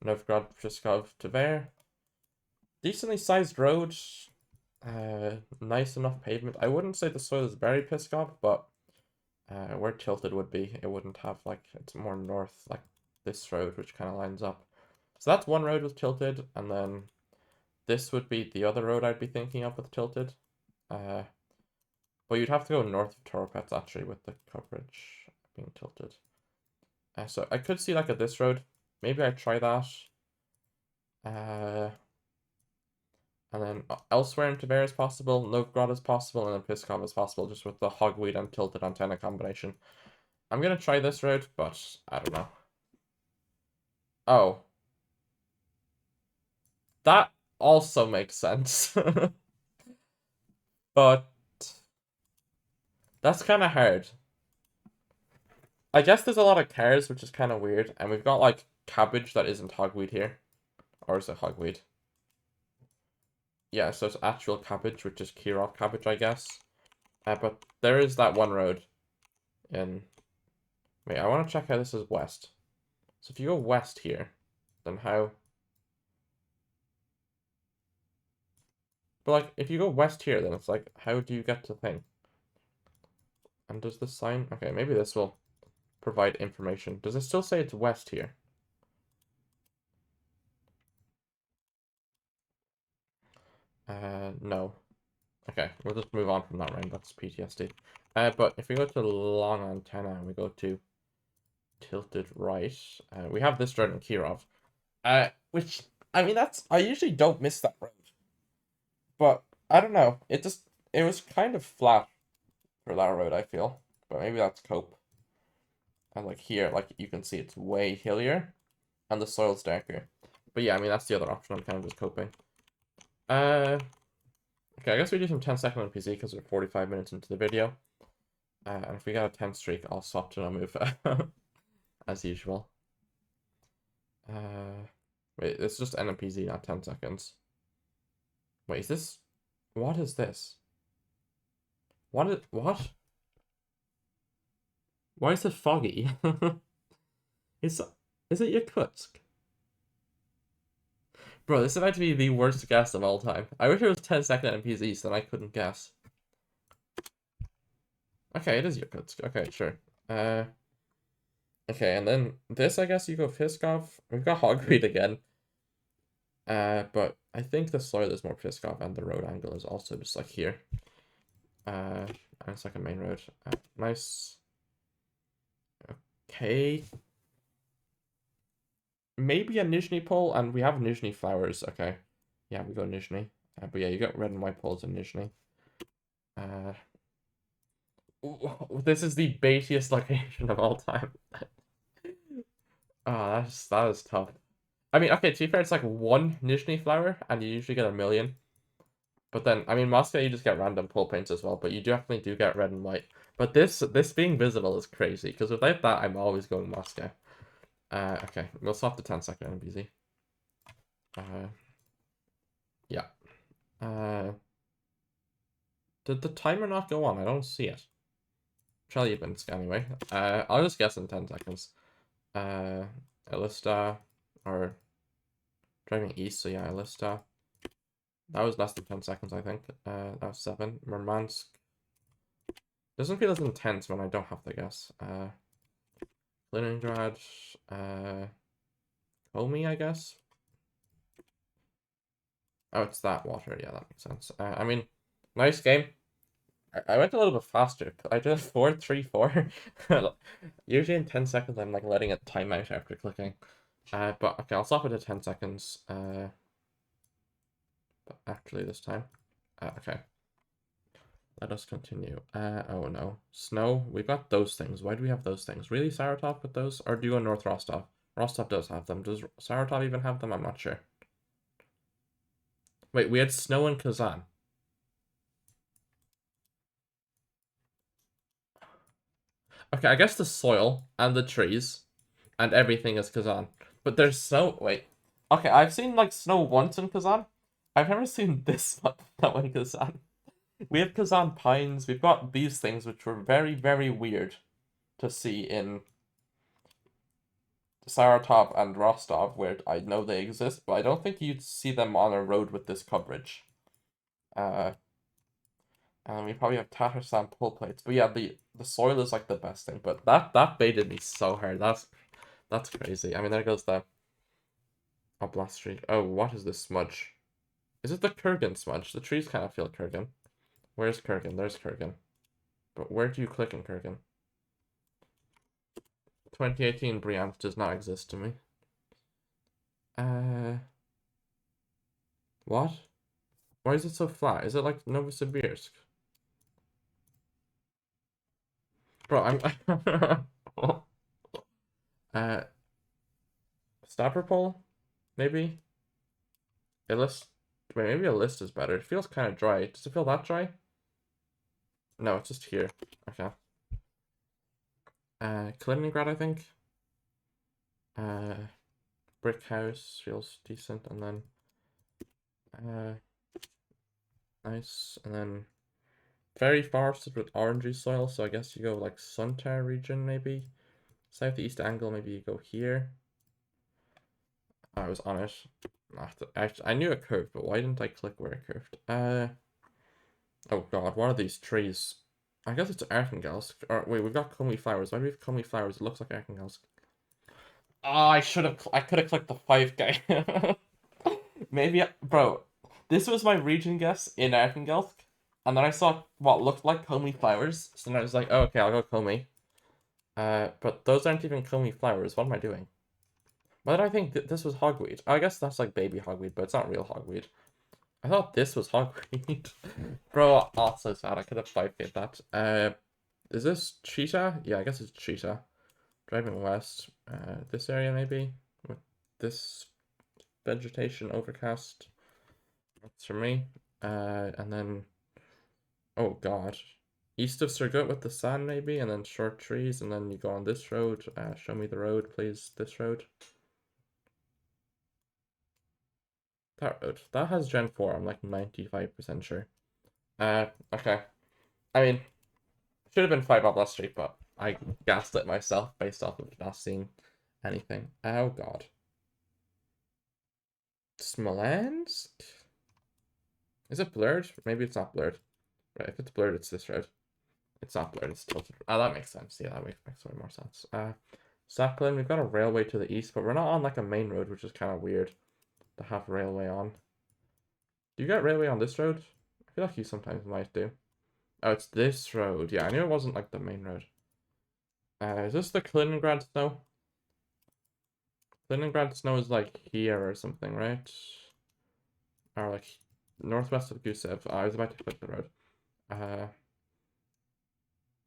Novgorod, Pskov, Tver. Decently sized road. Nice enough pavement. I wouldn't say the soil is very Pskov, but where tilted would be, it wouldn't have like, it's more north, like this road, which kind of lines up. So that's one road with tilted, and then this would be the other road I'd be thinking of with tilted. But you'd have to go north of Toropets actually with the coverage being tilted. So I could see like at this road. Maybe I try that. And then elsewhere in Tver is possible, Novgorod is possible, and then Pskov is possible just with the hogweed and tilted antenna combination. I'm gonna try this road, but I don't know. Oh. That also makes sense. But that's kind of hard. I guess there's a lot of cars, which is kind of weird, and we've got like cabbage that isn't hogweed here. Or is it hogweed? Yeah, so it's actual cabbage, which is Kirov cabbage, I guess. But there is that one road in... Wait, I want to check how this is west. So if you go west here, then how... But like, if you go west here, then it's like, how do you get to the thing? And does this sign... Okay, maybe this will provide information. Does it still say it's west here? No. Okay, we'll just move on from that round. That's PTSD. But if we go to long antenna and we go to tilted right, we have this road in Kirov. Which, I mean, I usually don't miss that road. But, I don't know. It was kind of flat for that road, I feel. But maybe that's cope. And like here, like you can see it's way hillier. And the soil's darker. But yeah, I mean, that's the other option. I'm kind of just coping. Okay, I guess we do some 10-second on PC because we're 45 minutes into the video. And if we get a 10 streak, I'll swap to no move. As usual. Wait, it's just NMPZ, not 10 seconds. Wait, is this... What is this? What? Why is it foggy? Is Is it Yakutsk? Bro, this is about to be the worst guess of all time. I wish it was 10-second MPs east, then I couldn't guess. Okay, it is Yakutsk. Okay, sure. Okay, and then this, I guess you go Piskov. We've got Hogweed again. But I think the soil is more Piskov, and the road angle is also just like here. And it's like a main road. Nice. Okay. Maybe a Nizhny pole, and we have Nizhny flowers. Okay. Yeah, we go Nizhny. But yeah, you got red and white poles in Nizhny. This is the baitiest location of all time. Oh, that is tough. I mean, okay, to be fair, it's like one Nizhny flower, and you usually get a million. But then, I mean, Moscow, you just get random pole paints as well, but you definitely do get red and white. But this being visible is crazy, because without that, I'm always going Moscow. Okay, we'll swap the 10-second NBZ. Yeah. Did the timer not go on? I don't see it. Chelyabinsk, anyway. I'll just guess in 10 seconds. Elista, or driving east, so yeah, Elista. That was less than 10 seconds, I think. That was 7. Murmansk. Doesn't feel as intense when I don't have to guess. Leningrad. Komi, I guess. Oh, it's that water. Yeah, that makes sense. I mean, nice game. I went a little bit faster. I did 4-3-4. Usually in 10 seconds, I'm like letting it time out after clicking. But okay, I'll stop it at 10 seconds. But actually this time. Okay. Let us continue. Oh no. Snow. We've got those things. Why do we have those things? Really, Saratov with those? Or do you go North Rostov? Rostov does have them. Does Saratov even have them? I'm not sure. Wait, we had snow in Kazan. Okay, I guess the soil and the trees and everything is Kazan. But there's snow. Wait. Okay, I've seen like snow once in Kazan. I've never seen this much snow in Kazan. We have Kazan pines. We've got these things which were very, very weird to see in Saratov and Rostov, where I know they exist, but I don't think you'd see them on a road with this coverage. And we probably have Tatarstan pull plates. But yeah, the soil is like the best thing. But that baited me so hard. That's crazy. I mean, there goes the Oblast Street. Oh, what is this smudge? Is it the Kurgan smudge? The trees kind of feel Kurgan. Where's Kurgan? There's Kurgan. But where do you click in Kurgan? 2018 Bryansk does not exist to me. What? Why is it so flat? Is it like Novosibirsk? Bro, I'm uh Stavropol? Maybe? A list. Wait, maybe a list is better. It feels kind of dry. Does it feel that dry? No, it's just here. Okay. Kaliningrad, I think. Brick house feels decent, and then nice, and then very forested with orangey soil, so I guess you go like Sunter region, maybe. Southeast angle, maybe you go here. I was on it. I knew it curved, but why didn't I click where it curved? Oh god, what are these trees? I guess it's Archangelsk. Or wait, we've got Komi flowers. Why do we have Komi flowers? It looks like Archangelsk. Oh, I could have clicked the 5 guy. Maybe, bro, this was my region guess in Archangelsk. And then I saw what looked like Komi flowers. So then I was like, oh, okay, I'll go Komi. But those aren't even Komi flowers. What am I doing? Why did I think this was hogweed? I guess that's like baby hogweed, but it's not real hogweed. I thought this was hogweed. Bro, also sad. I could have 5K'd that. Is this cheetah? Yeah, I guess it's cheetah. Driving west. This area maybe? With this vegetation overcast. That's for me. And then... Oh god. East of Surgut with the sand maybe, and then short trees, and then you go on this road. Show me the road, please. This road. That road. That has Gen 4, I'm like 95% sure. Okay. I mean, should have been 5 up last street, but I gassed it myself based off of not seeing anything. Oh god. Smolensk? Is it blurred? Maybe it's not blurred. Right, if it's blurred, it's this road. It's not blurred, it's tilted. Oh, that makes sense. Yeah, that makes way more sense. Sakhalin, we've got a railway to the east, but we're not on like a main road, which is kind of weird to have railway on. Do you get railway on this road? I feel like you sometimes might do. Oh, it's this road. Yeah, I knew it wasn't like the main road. Is this the Kaliningrad snow? Kaliningrad snow is like here or something, right? Or like northwest of Gusev. I was about to click the road.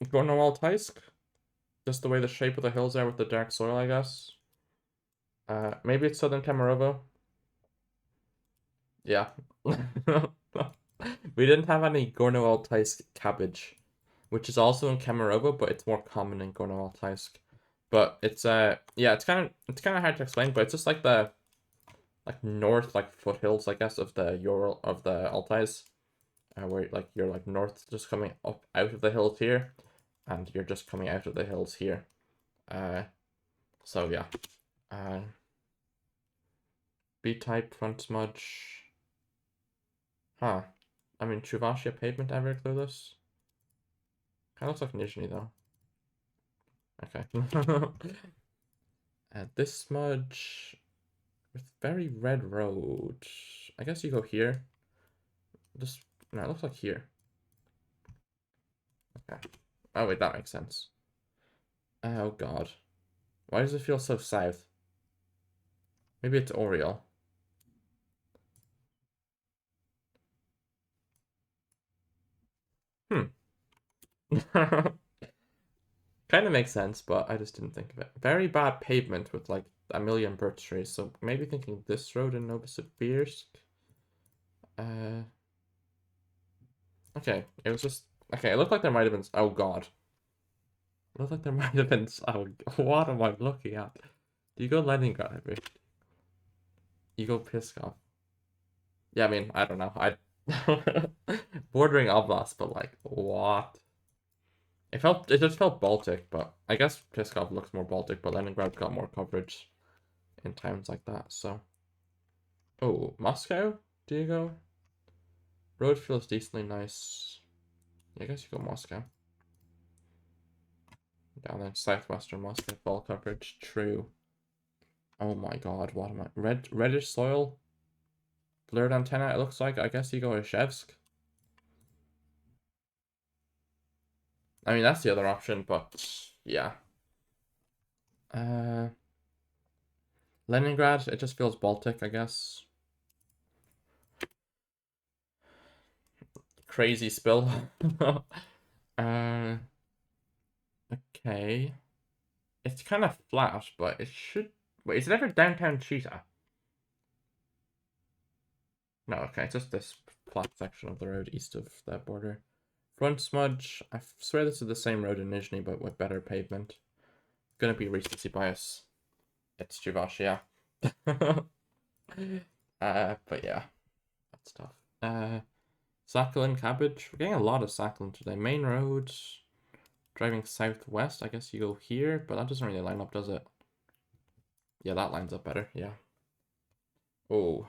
Gorno-Altaysk? Just the way the shape of the hills are with the dark soil, I guess. Maybe it's southern Kemerovo. Yeah. We didn't have any Gorno-Altaysk cabbage, which is also in Kemerovo, but it's more common in Gorno-Altaysk. But it's yeah, it's kind of hard to explain, but it's just like the north like foothills, I guess, of the Ural of the Altais, where like you're like north just coming up out of the hills here, and you're just coming out of the hills here. So yeah. B-type front smudge. Huh. I mean, Chuvashia pavement ever clueless? Kind of looks like Nizhny though. Okay. This smudge with very red road. I guess you go here. Just no, it looks like here. Okay. Oh wait, that makes sense. Oh god. Why does it feel so south? Maybe it's Oriel. Hmm. Kind of makes sense, but I just didn't think of it. Very bad pavement with like a million birch trees, so maybe thinking this road in Novosibirsk. Okay, it was just okay. It looked like there might have been. Oh god, it looked like there might have been. Oh, what am I looking at? Do you go Leningrad? You go Pskov? Yeah, I mean, I don't know. I bordering Oblast, but like what? It just felt Baltic, but I guess Pskov looks more Baltic, but Leningrad got more coverage in towns like that. So, oh, Moscow? Do you go? Road feels decently nice. Yeah, I guess you go Moscow. Down then southwestern Moscow, full coverage. True. Oh my god, what am I? Reddish soil? Blurred antenna, it looks like. I guess you go Ishevsk. I mean, that's the other option, but yeah. Uh, Leningrad, it just feels Baltic, I guess. Crazy spill. uh, okay. It's kind of flat, but it should. Wait, is it ever downtown Cheetah? No, okay, it's just this flat section of the road east of that border. Front smudge. I swear this is the same road in Nizhny, but with better pavement. Gonna be recency bias. It's Juvash, yeah. But yeah, that's tough. Sakhalin cabbage. We're getting a lot of Sakhalin today. Main road. Driving southwest. I guess you go here, but that doesn't really line up, does it? Yeah, that lines up better. Yeah. Oh.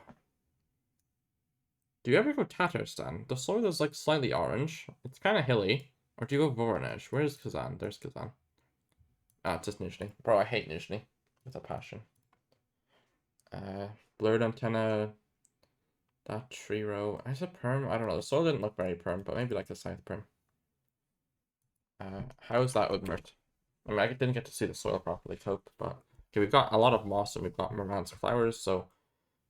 Do you ever go Tatarstan? The soil is like slightly orange. It's kind of hilly. Or do you go Voronezh? Where's Kazan? There's Kazan. Ah, it's just Nizhny. Bro, I hate Nizhny with a passion. Blurred antenna. That tree row. Is it perm? I don't know. The soil didn't look very perm, but maybe like the south perm. How's that Udmurt? I mean, I didn't get to see the soil properly, Cope, but okay, we've got a lot of moss and we've got Murmansk flowers, so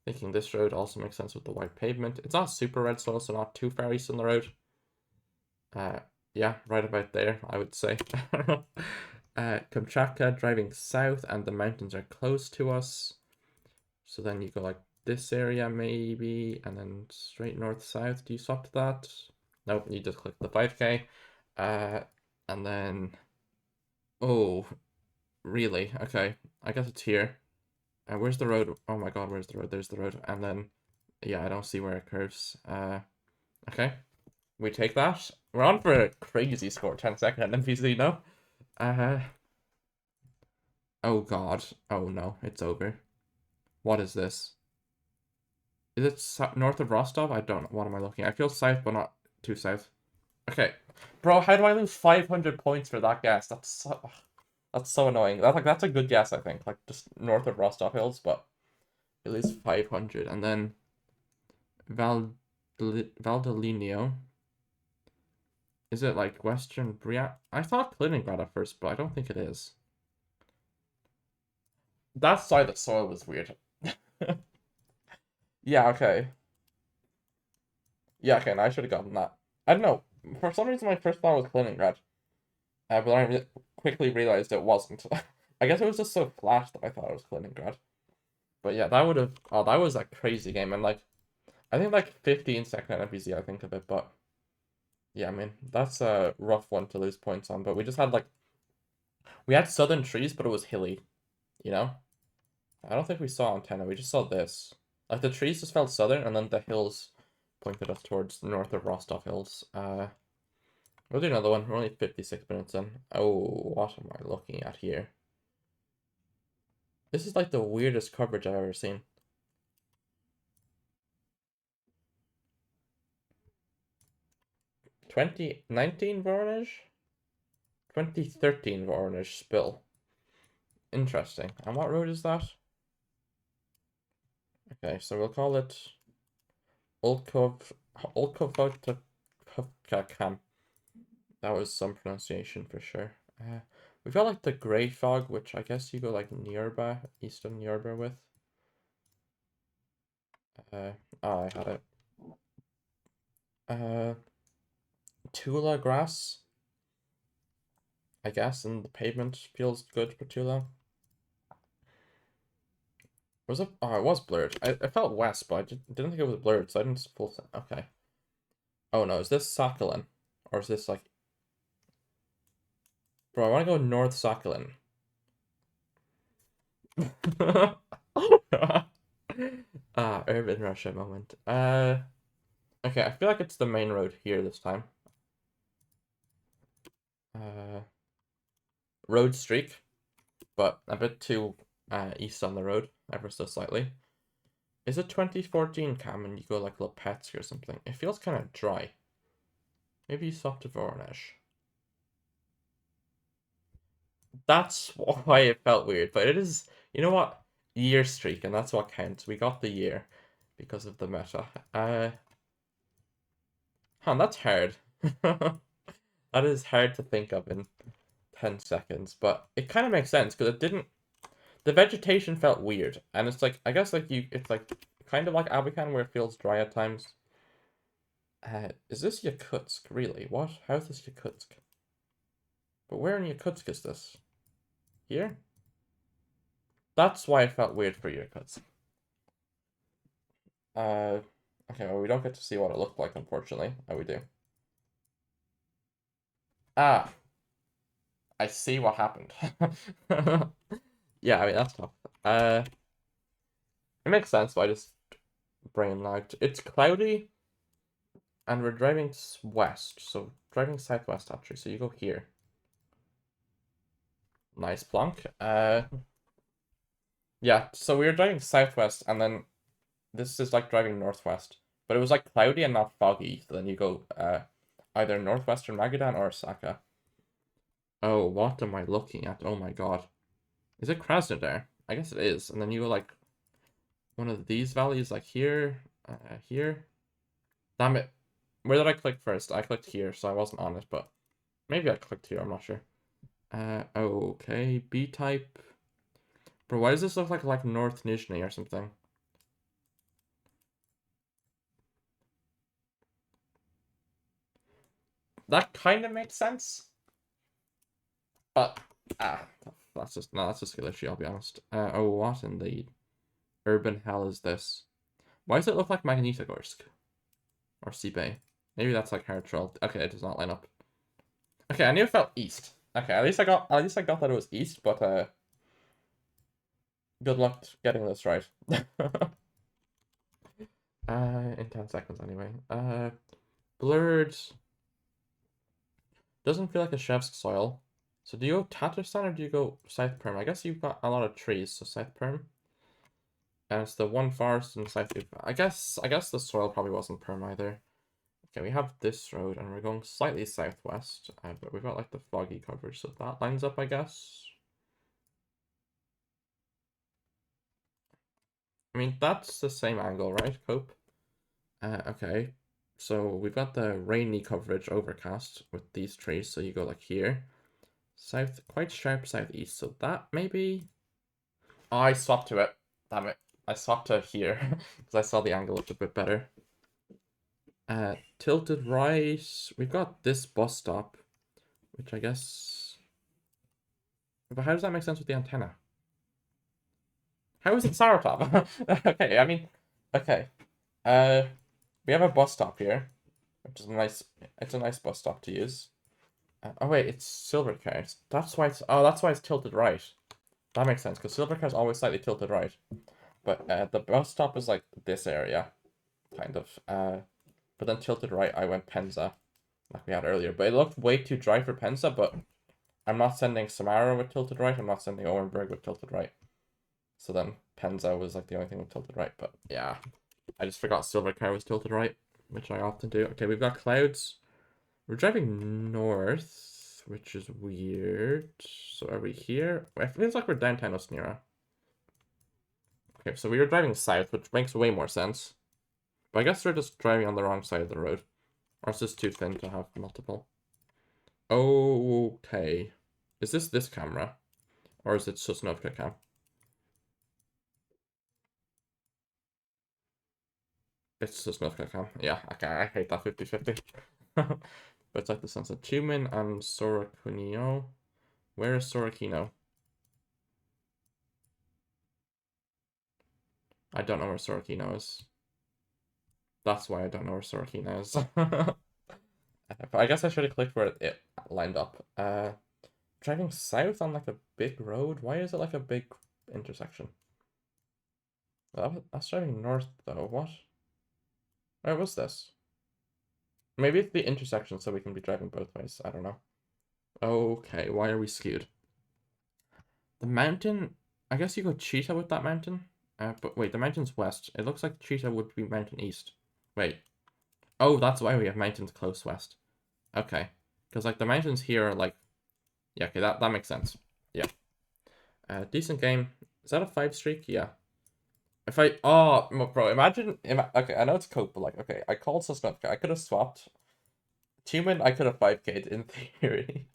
thinking this road also makes sense with the white pavement. It's not super red soil, so not too far east on the road. Yeah, right about there, I would say. Kamchatka driving south, and the mountains are close to us. So then you go like this area maybe, and then straight north-south. Do you swap to that? Nope, you just click the 5K. And then, oh, really? Okay, I guess it's here. Where's the road? Oh my god, where's the road? There's the road. And then, yeah, I don't see where it curves. Okay, we take that. We're on for a crazy score, 10-second NPC, no? Oh god. Oh no, it's over. What is this? Is it north of Rostov? I don't know. What am I looking at? I feel south, but not too south. Okay. Bro, how do I lose 500 points for that guess? That's so annoying. That's a good guess, I think. Like just north of Rostov Hills, but at least 500. And then Valdolinio. Is it like Western Briat? I thought Kaliningrad at first, but I don't think it is. That side of soil was weird. Yeah, okay. Yeah, okay, and I should have gotten that. I don't know. For some reason, my first thought was Kaliningrad, but I quickly realized it wasn't. I guess it was just so flat that I thought it was Kaliningrad. But yeah, that would have. Oh, that was a crazy game, and like, I think like 15-second NPC. I think of it, but yeah, I mean that's a rough one to lose points on. But we just had like we had southern trees, but it was hilly. You know, I don't think we saw antenna. We just saw this. Like the trees just felt southern, and then the hills pointed us towards the north of Rostov Hills. We'll do another one. We're only 56 minutes in. Oh, what am I looking at here? This is like the weirdest coverage I've ever seen. (2019) Voronezh? 2013 Voronezh spill. Interesting. And what road is that? Okay, so we'll call it Olkovotkam. That was some pronunciation for sure. We've got like the Grey Fog, which I guess you go like Nyorba, eastern Nyorba with. Oh, I had it. Tula grass, I guess, and the pavement feels good for Tula. Was it? Oh, it was blurred. I felt west, but I didn't think it was blurred, so I didn't full. Okay. Oh no, is this Sakhalin? Or is this like. Bro, I want to go North Sakhalin. Urban Russia moment. Okay, I feel like it's the main road here this time. Uh, road streak, but a bit too east on the road, ever so slightly. Is it 2014 Cam and you go like Lopetsky or something? It feels kind of dry. Maybe you swap to Voronezh. That's why it felt weird, but it is, you know what? Year streak, and that's what counts. We got the year because of the meta. That's hard. That is hard to think of in 10 seconds, but it kind of makes sense because it didn't. The vegetation felt weird, and it's like I guess like it's like kind of like Abakan where it feels dry at times. Is this Yakutsk really? What? How is this Yakutsk? But where in Yakutsk is this? Here? That's why it felt weird for Yakutsk. Uh, okay, well we don't get to see what it looked like, unfortunately. Oh, we do. Ah, I see what happened. Yeah, I mean that's tough. It makes sense, but I just brain lagged. It's cloudy, and we're driving west, so driving southwest actually. So you go here. Nice plonk. Yeah. So we were driving southwest, and then this is like driving northwest, but it was like cloudy and not foggy. So then you go either northwestern Magadan or Osaka. Oh, what am I looking at? Oh my god. Is it Krasnodar? I guess it is. And then you go like one of these valleys, like here, here. Damn it. Where did I click first? I clicked here, so I wasn't on it, but maybe I clicked here, I'm not sure. Okay, B-type. Bro, why does this look like North Nizhny or something? That kind of makes sense. But, that's just, no, that's just glitchy, I'll be honest. Oh, what in the urban hell is this? Why does it look like Magnitogorsk? Or Sibay? Maybe that's like hard troll. Okay, it does not line up. Okay, I knew it felt east. Okay, at least I got that it was east, but good luck getting this right. In 10 seconds anyway. Blurred doesn't feel like a chef's soil, So do you go Tatarstan or do you go South Perm? I guess you've got a lot of trees, so South Perm. And it's the one forest in South. I guess the soil probably wasn't Perm either. Okay, we have this road and we're going slightly southwest, but we've got like the foggy coverage, so that lines up, I guess. I mean, that's the same angle, right, Cope? Okay, so we've got the rainy coverage overcast with these trees, so you go like here. South, quite sharp southeast, so that maybe... Oh, I swapped to it. Damn it. I swapped to here, because I saw the angle looked a bit better. Tilted right, we've got this bus stop, which I guess... But how does that make sense with the antenna? How is it Saratov? Okay, I mean, okay. Uh, we have a bus stop here, which is a nice. It's a nice bus stop to use. Oh wait, it's silver cars. That's why it's. Oh, that's why it's tilted right. That makes sense because silver cars always slightly tilted right. But the bus stop is like this area, kind of. But then tilted right, I went Penza, like we had earlier. But it looked way too dry for Penza. But I'm not sending Samara with tilted right. I'm not sending Orenburg with tilted right. So then Penza was like the only thing with tilted right. But yeah, I just forgot silver car was tilted right, which I often do. Okay, we've got clouds. We're driving north, which is weird. So are we here? It feels like we're downtown Osnira. Okay, so we were driving south, which makes way more sense. But I guess we're just driving on the wrong side of the road. Or is this too thin to have multiple? Okay. Is this camera? Or is it just Novka cam? It's just Novka cam. Yeah, okay, I hate that 50-50. But it's like the sunset. Tumen and Sorakunio. Where is Sorakino? I don't know where Sorakino is. That's why I don't know where Sorakino is. But I guess I should have clicked where it lined up. Driving south on like a big road? Why is it like a big intersection? That's driving north though. What? Where was this? Maybe it's the intersection so we can be driving both ways. I don't know. Okay, why are we skewed? The mountain, I guess you go Cheetah with that mountain. But wait, the mountain's west. It looks like Cheetah would be mountain east. Wait. Oh, that's why we have mountains close west. Okay. Because like the mountains here are like... Yeah, okay, that makes sense. Yeah. Decent game. Is that a 5 streak? Yeah. If I... Oh, bro, imagine... Okay, I know it's cope, but like, okay, I called Sosnovka. I could have swapped. Tumen, I could have 5k'd in theory.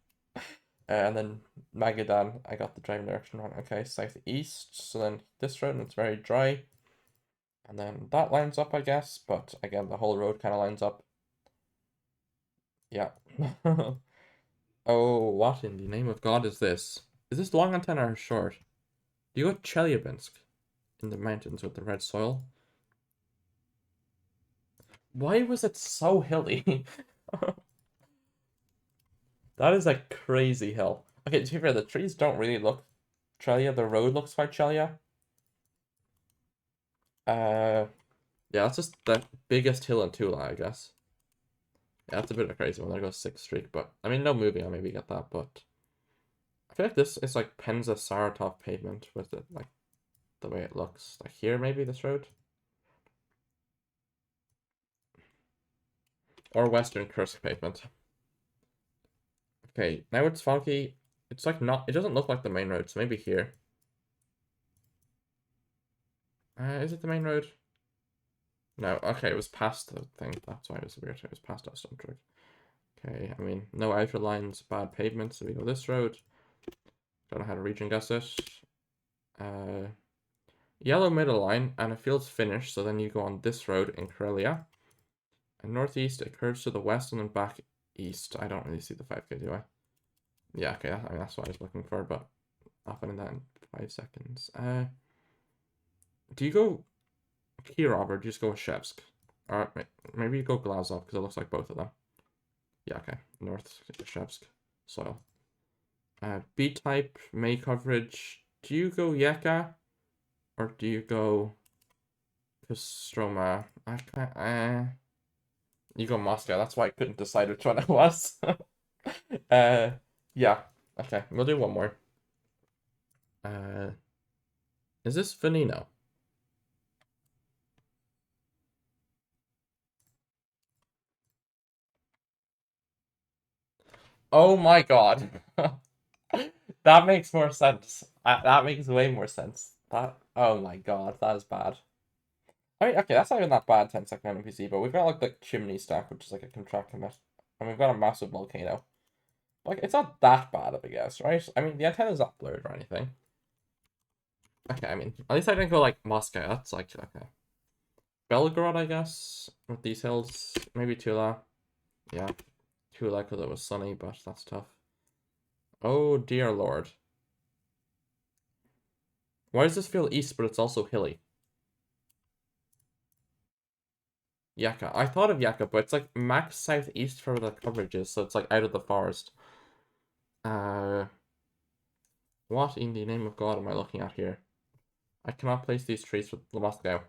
And then Magadan, I got the driving direction wrong. Okay, southeast. So then this road, and it's very dry. And then that lines up, I guess. But again, the whole road kind of lines up. Yeah. Oh, what in the name of God is this? Is this long antenna or short? Do you go Chelyabinsk in the mountains with the red soil? Why was it so hilly? That is a crazy hill. Okay, to be fair, the trees don't really look Trelia. The road looks quite Trelia. Yeah, that's just the biggest hill in Tula, I guess. Yeah, that's a bit of a crazy one. There goes 6 streak, but I mean, no movie, I'll maybe get that, but I feel like this is like Penza Saratov pavement with it, like the way it looks. Like here, maybe this road, or Western Kursk pavement. Okay, now it's foggy. It's like not. It doesn't look like the main road, so maybe here. Is it the main road? No. Okay, it was past the thing. That's why it was weird. It was past Ostomtrug. Okay, I mean, no outer lines, bad pavement, so we go this road. Don't know how to region guess it. Yellow middle line, and it feels finished, so then you go on this road in Karelia. And northeast, it curves to the west and then back east. I don't really see the 5k, do I? Yeah, okay, I mean, that's what I was looking for, but I'll find that in 5 seconds. Do you go Kirov or do you just go with Shevsk? Or maybe you go Glazov, because it looks like both of them. Yeah, okay. North Shevsk soil. B-type, May coverage. Do you go Yeka? Or do you go Kostroma? You go Moscow. That's why I couldn't decide which one it was. Yeah. Okay, we'll do one more. Is this Veneno? Oh my god. That makes more sense. That makes way more sense. That, oh my god, that is bad. I mean, okay, that's not even that bad, 10-second NPC, but we've got like the chimney stack, which is like a contract commit. And we've got a massive volcano. Like, it's not that bad of a guess, right? I mean, the antenna's not blurred or anything. Okay, I mean, at least I didn't go like Moscow. That's like, okay. Belgrade, I guess, with these hills. Maybe Tula. Yeah, Tula because it was sunny, but that's tough. Oh dear lord. Why does this feel east, but it's also hilly? Yaka. I thought of Yaka, but it's like max southeast for the coverages, so it's like out of the forest. Uh, what in the name of God am I looking at here? I cannot place these trees with the Moscow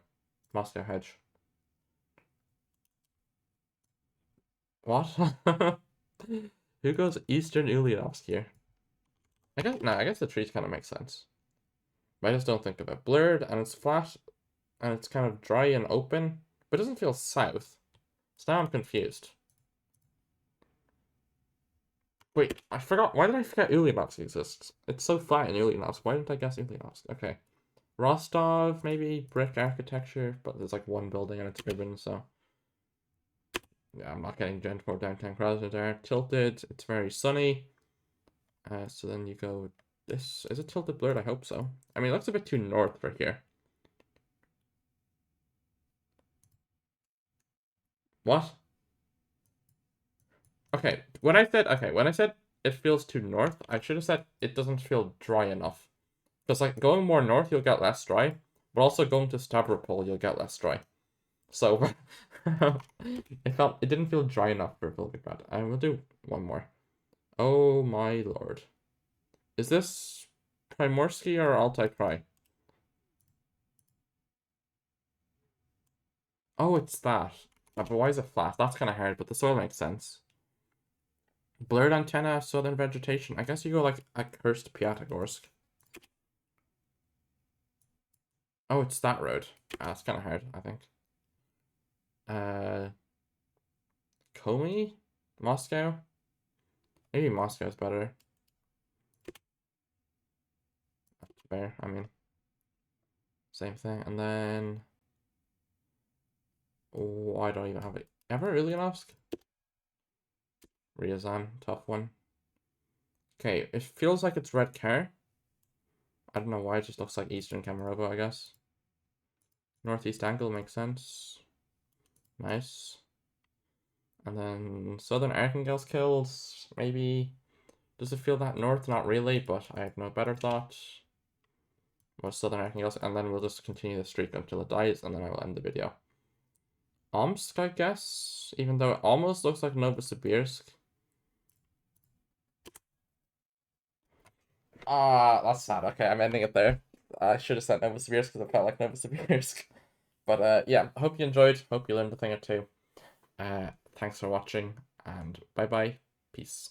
hedge. What? Who goes Eastern Ulyanovsk here? I guess the trees kind of make sense. But I just don't think of it. Blurred, and it's flat, and it's kind of dry and open, but it doesn't feel south. So now I'm confused. Wait, I forgot. Why did I forget Ulyanovsk exists? It's so flat in Ulyanovsk. Why didn't I guess Ulyanovsk? Okay. Rostov, maybe brick architecture, but there's like one building and it's urban, so yeah, I'm not getting Gentville downtown Krasnodar. Tilted, it's very sunny. So then you go. This is it tilted blurred? I hope so. I mean, it looks a bit too north for here. What? When I said it feels too north, I should have said it doesn't feel dry enough. Because like going more north, you'll get less dry, but also going to Stavropol, you'll get less dry. So it didn't feel dry enough for Volgograd. I will do one more. Oh my lord. Is this Primorsky or Altai Krai? Oh, it's that. But why is it flat? That's kind of hard, but the soil makes sense. Blurred antenna, southern vegetation. I guess you go like a cursed Piatigorsk. Oh, it's that road. That's kind of hard, I think. Uh, Komi? Moscow? Maybe Moscow's better. Fair, I mean, same thing. And then, oh, I don't even have it. Ever Ulyanovsk? Ryazan, tough one. Okay, it feels like it's red car. I don't know why, it just looks like Eastern Kemerovo, I guess. Northeast angle makes sense. Nice. And then Southern Archangels kills, maybe. Does it feel that north? Not really, but I have no better thought. Was Southern Archangels, and then we'll just continue the streak until it dies, and then I will end the video. Omsk, I guess, even though it almost looks like Novosibirsk. Ah, that's sad. Okay, I'm ending it there. I should have said Novosibirsk because it felt like Novosibirsk. But yeah, hope you enjoyed. Hope you learned a thing or two. Thanks for watching, and bye bye. Peace.